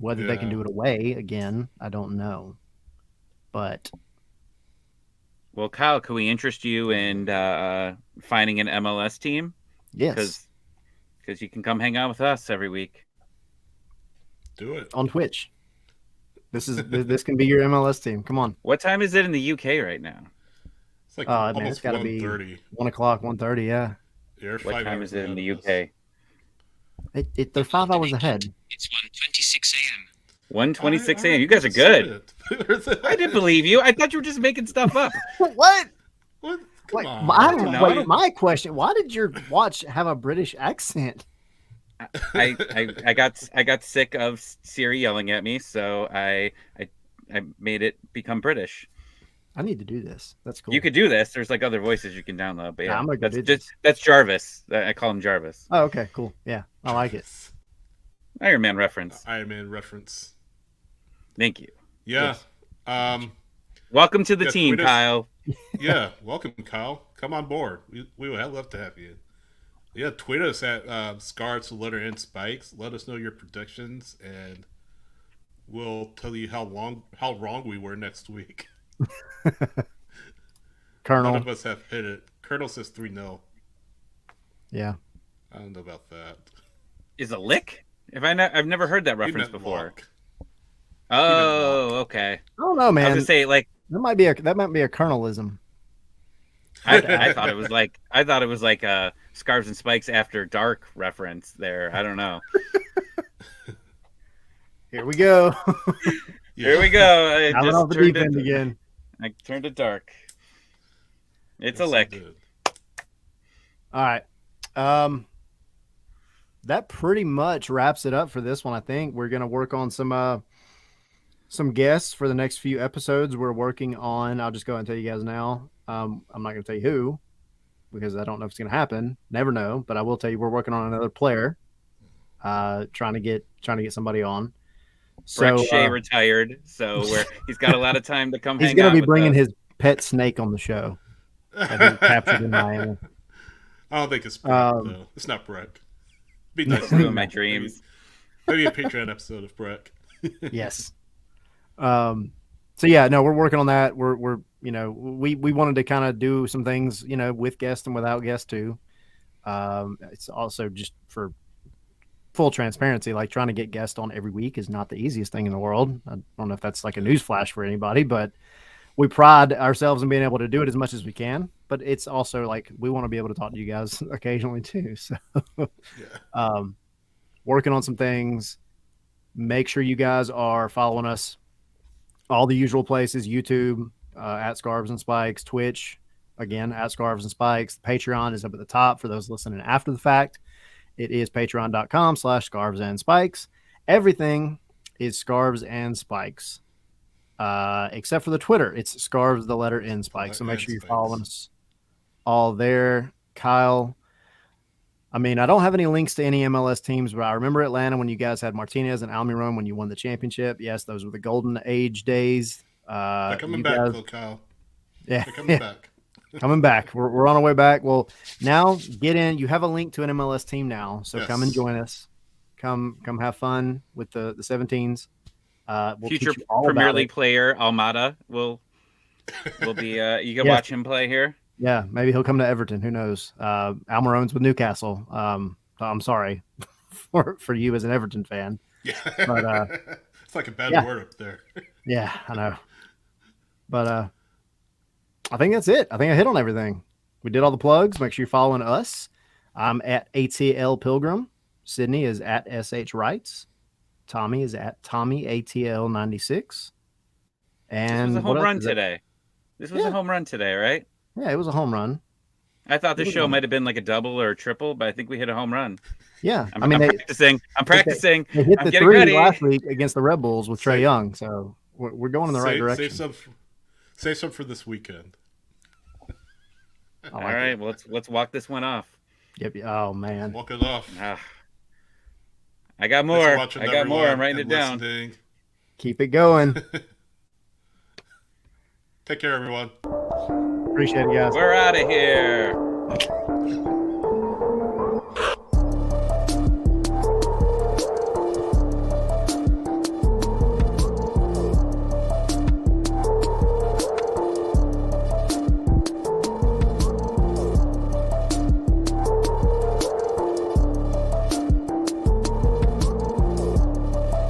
Whether they can do it away again, I don't know. But well, Kyle, can we interest you in finding an MLS team? yes, Because you can come hang out with us every week. Do it on Twitch. This can be your MLS team. Come on. What time is it in the UK right now? It's like Man, it's almost got to be 1:30. 1 o'clock, 1:30. Yeah. What time is it in the UK? They're 5 hours ahead. It's 1:26 a.m. 1:26 a.m. You guys are good. I didn't believe you. I thought you were just making stuff up. What? What? Wait, Come on. No. my question: why did your watch have a British accent? I got sick of Siri yelling at me, so I made it become British. I need to do this. That's cool. You could do this. There's like other voices you can download, but yeah, I'm gonna go do that's Jarvis. I call him Jarvis. Oh, okay, cool. Yeah, I like it. Iron Man reference. Iron Man reference. Thank you. Yeah. Welcome to the team, tweet us. Kyle. Yeah. Welcome, Kyle. Come on board. We would love to have you. Yeah. Tweet us at Scarves the letter N Spikes. Let us know your predictions, and we'll tell you how wrong we were next week. Colonel. None of us have hit it. Colonel says 3-0. Yeah. I don't know about that. Is a lick? I've never heard that He reference meant before. walk. Oh, okay. I don't know, I was man. gonna say like That might be a colonelism. I thought it was like Scarves and Spikes After Dark reference there. I don't know. Here we go. Here we go. I I went off the deep end again. I turned it dark. It's Yes, a I lick. did. All right. That pretty much wraps it up for this one. I think we're gonna work on some guests for the next few episodes. We're working on. I'll just go ahead and tell you guys now. I'm not gonna tell you who because I don't know if it's gonna happen. Never know. But I will tell you we're working on another player. Trying to get somebody on. Brett So Shea retired, so he's got a lot of time to come. he's hang gonna out be with bringing us. his pet snake on the show that he captured in Miami. I don't think it's Brett, though. It's not Brett. Be nice. Some of my dreams. Maybe a Patreon episode of Brett. Yes. So yeah, no, we're working on that. We're we wanted to kind of do some things, with guests and without guests too. It's also just for full transparency, like trying to get guests on every week is not the easiest thing in the world. I don't know if that's like a news flash for anybody, but we pride ourselves in being able to do it as much as we can. But it's also like we want to be able to talk to you guys occasionally too. So Yeah. working on some things. Make sure you guys are following us all the usual places: YouTube, at Scarves and Spikes, Twitch, again at Scarves and Spikes. Patreon is up at the top for those listening after the fact. It is patreon.com/Scarves and Spikes. Everything is Scarves and Spikes, except for the Twitter. It's Scarves the letter N Spikes. So make sure you're following us all there. Kyle, I mean, I don't have any links to any MLS teams, but I remember Atlanta when you guys had Martinez and Almiron when you won the championship. Yes, those were the golden age days. They're coming back, though, Kyle. Yeah, They're coming back. coming back. We're on our way back. Well, now get in. You have a link to an MLS team now, so come and Yes. join us. Come have fun with the 17s. We'll Future teach you all Premier about League it. player Almada will be. You can Yes. watch him play here. Yeah, maybe he'll come to Everton. Who knows? Almiron's with Newcastle. I'm sorry for you as an Everton fan. Yeah. But, it's like a bad yeah. word up there. Yeah, I know. But I think that's it. I think I hit on everything. We did all the plugs. Make sure you're following us. I'm at ATL Pilgrim. Sydney is at SH Wrights. Tommy is at Tommy ATL 96. And This was a what home else run is it? today. This was Yeah. a home run today, right? Yeah, it was a home run. I thought this Good show one. might have been like a double or a triple, but I think we hit a home run. Yeah, I'm, I mean I'm they practicing. I'm practicing. hit I'm the getting three ready. last week against the Red Bulls with Trey Save- Young, so we're going in the right direction. Save some for this weekend. I All like right, it. well, let's walk this one off. Yep. Oh man. Walk it off. I got Thanks more. for watching, I got more. everyone, I'm writing it and down. listening. Keep it going. Take care, everyone. Appreciate it, guys. We're out of here.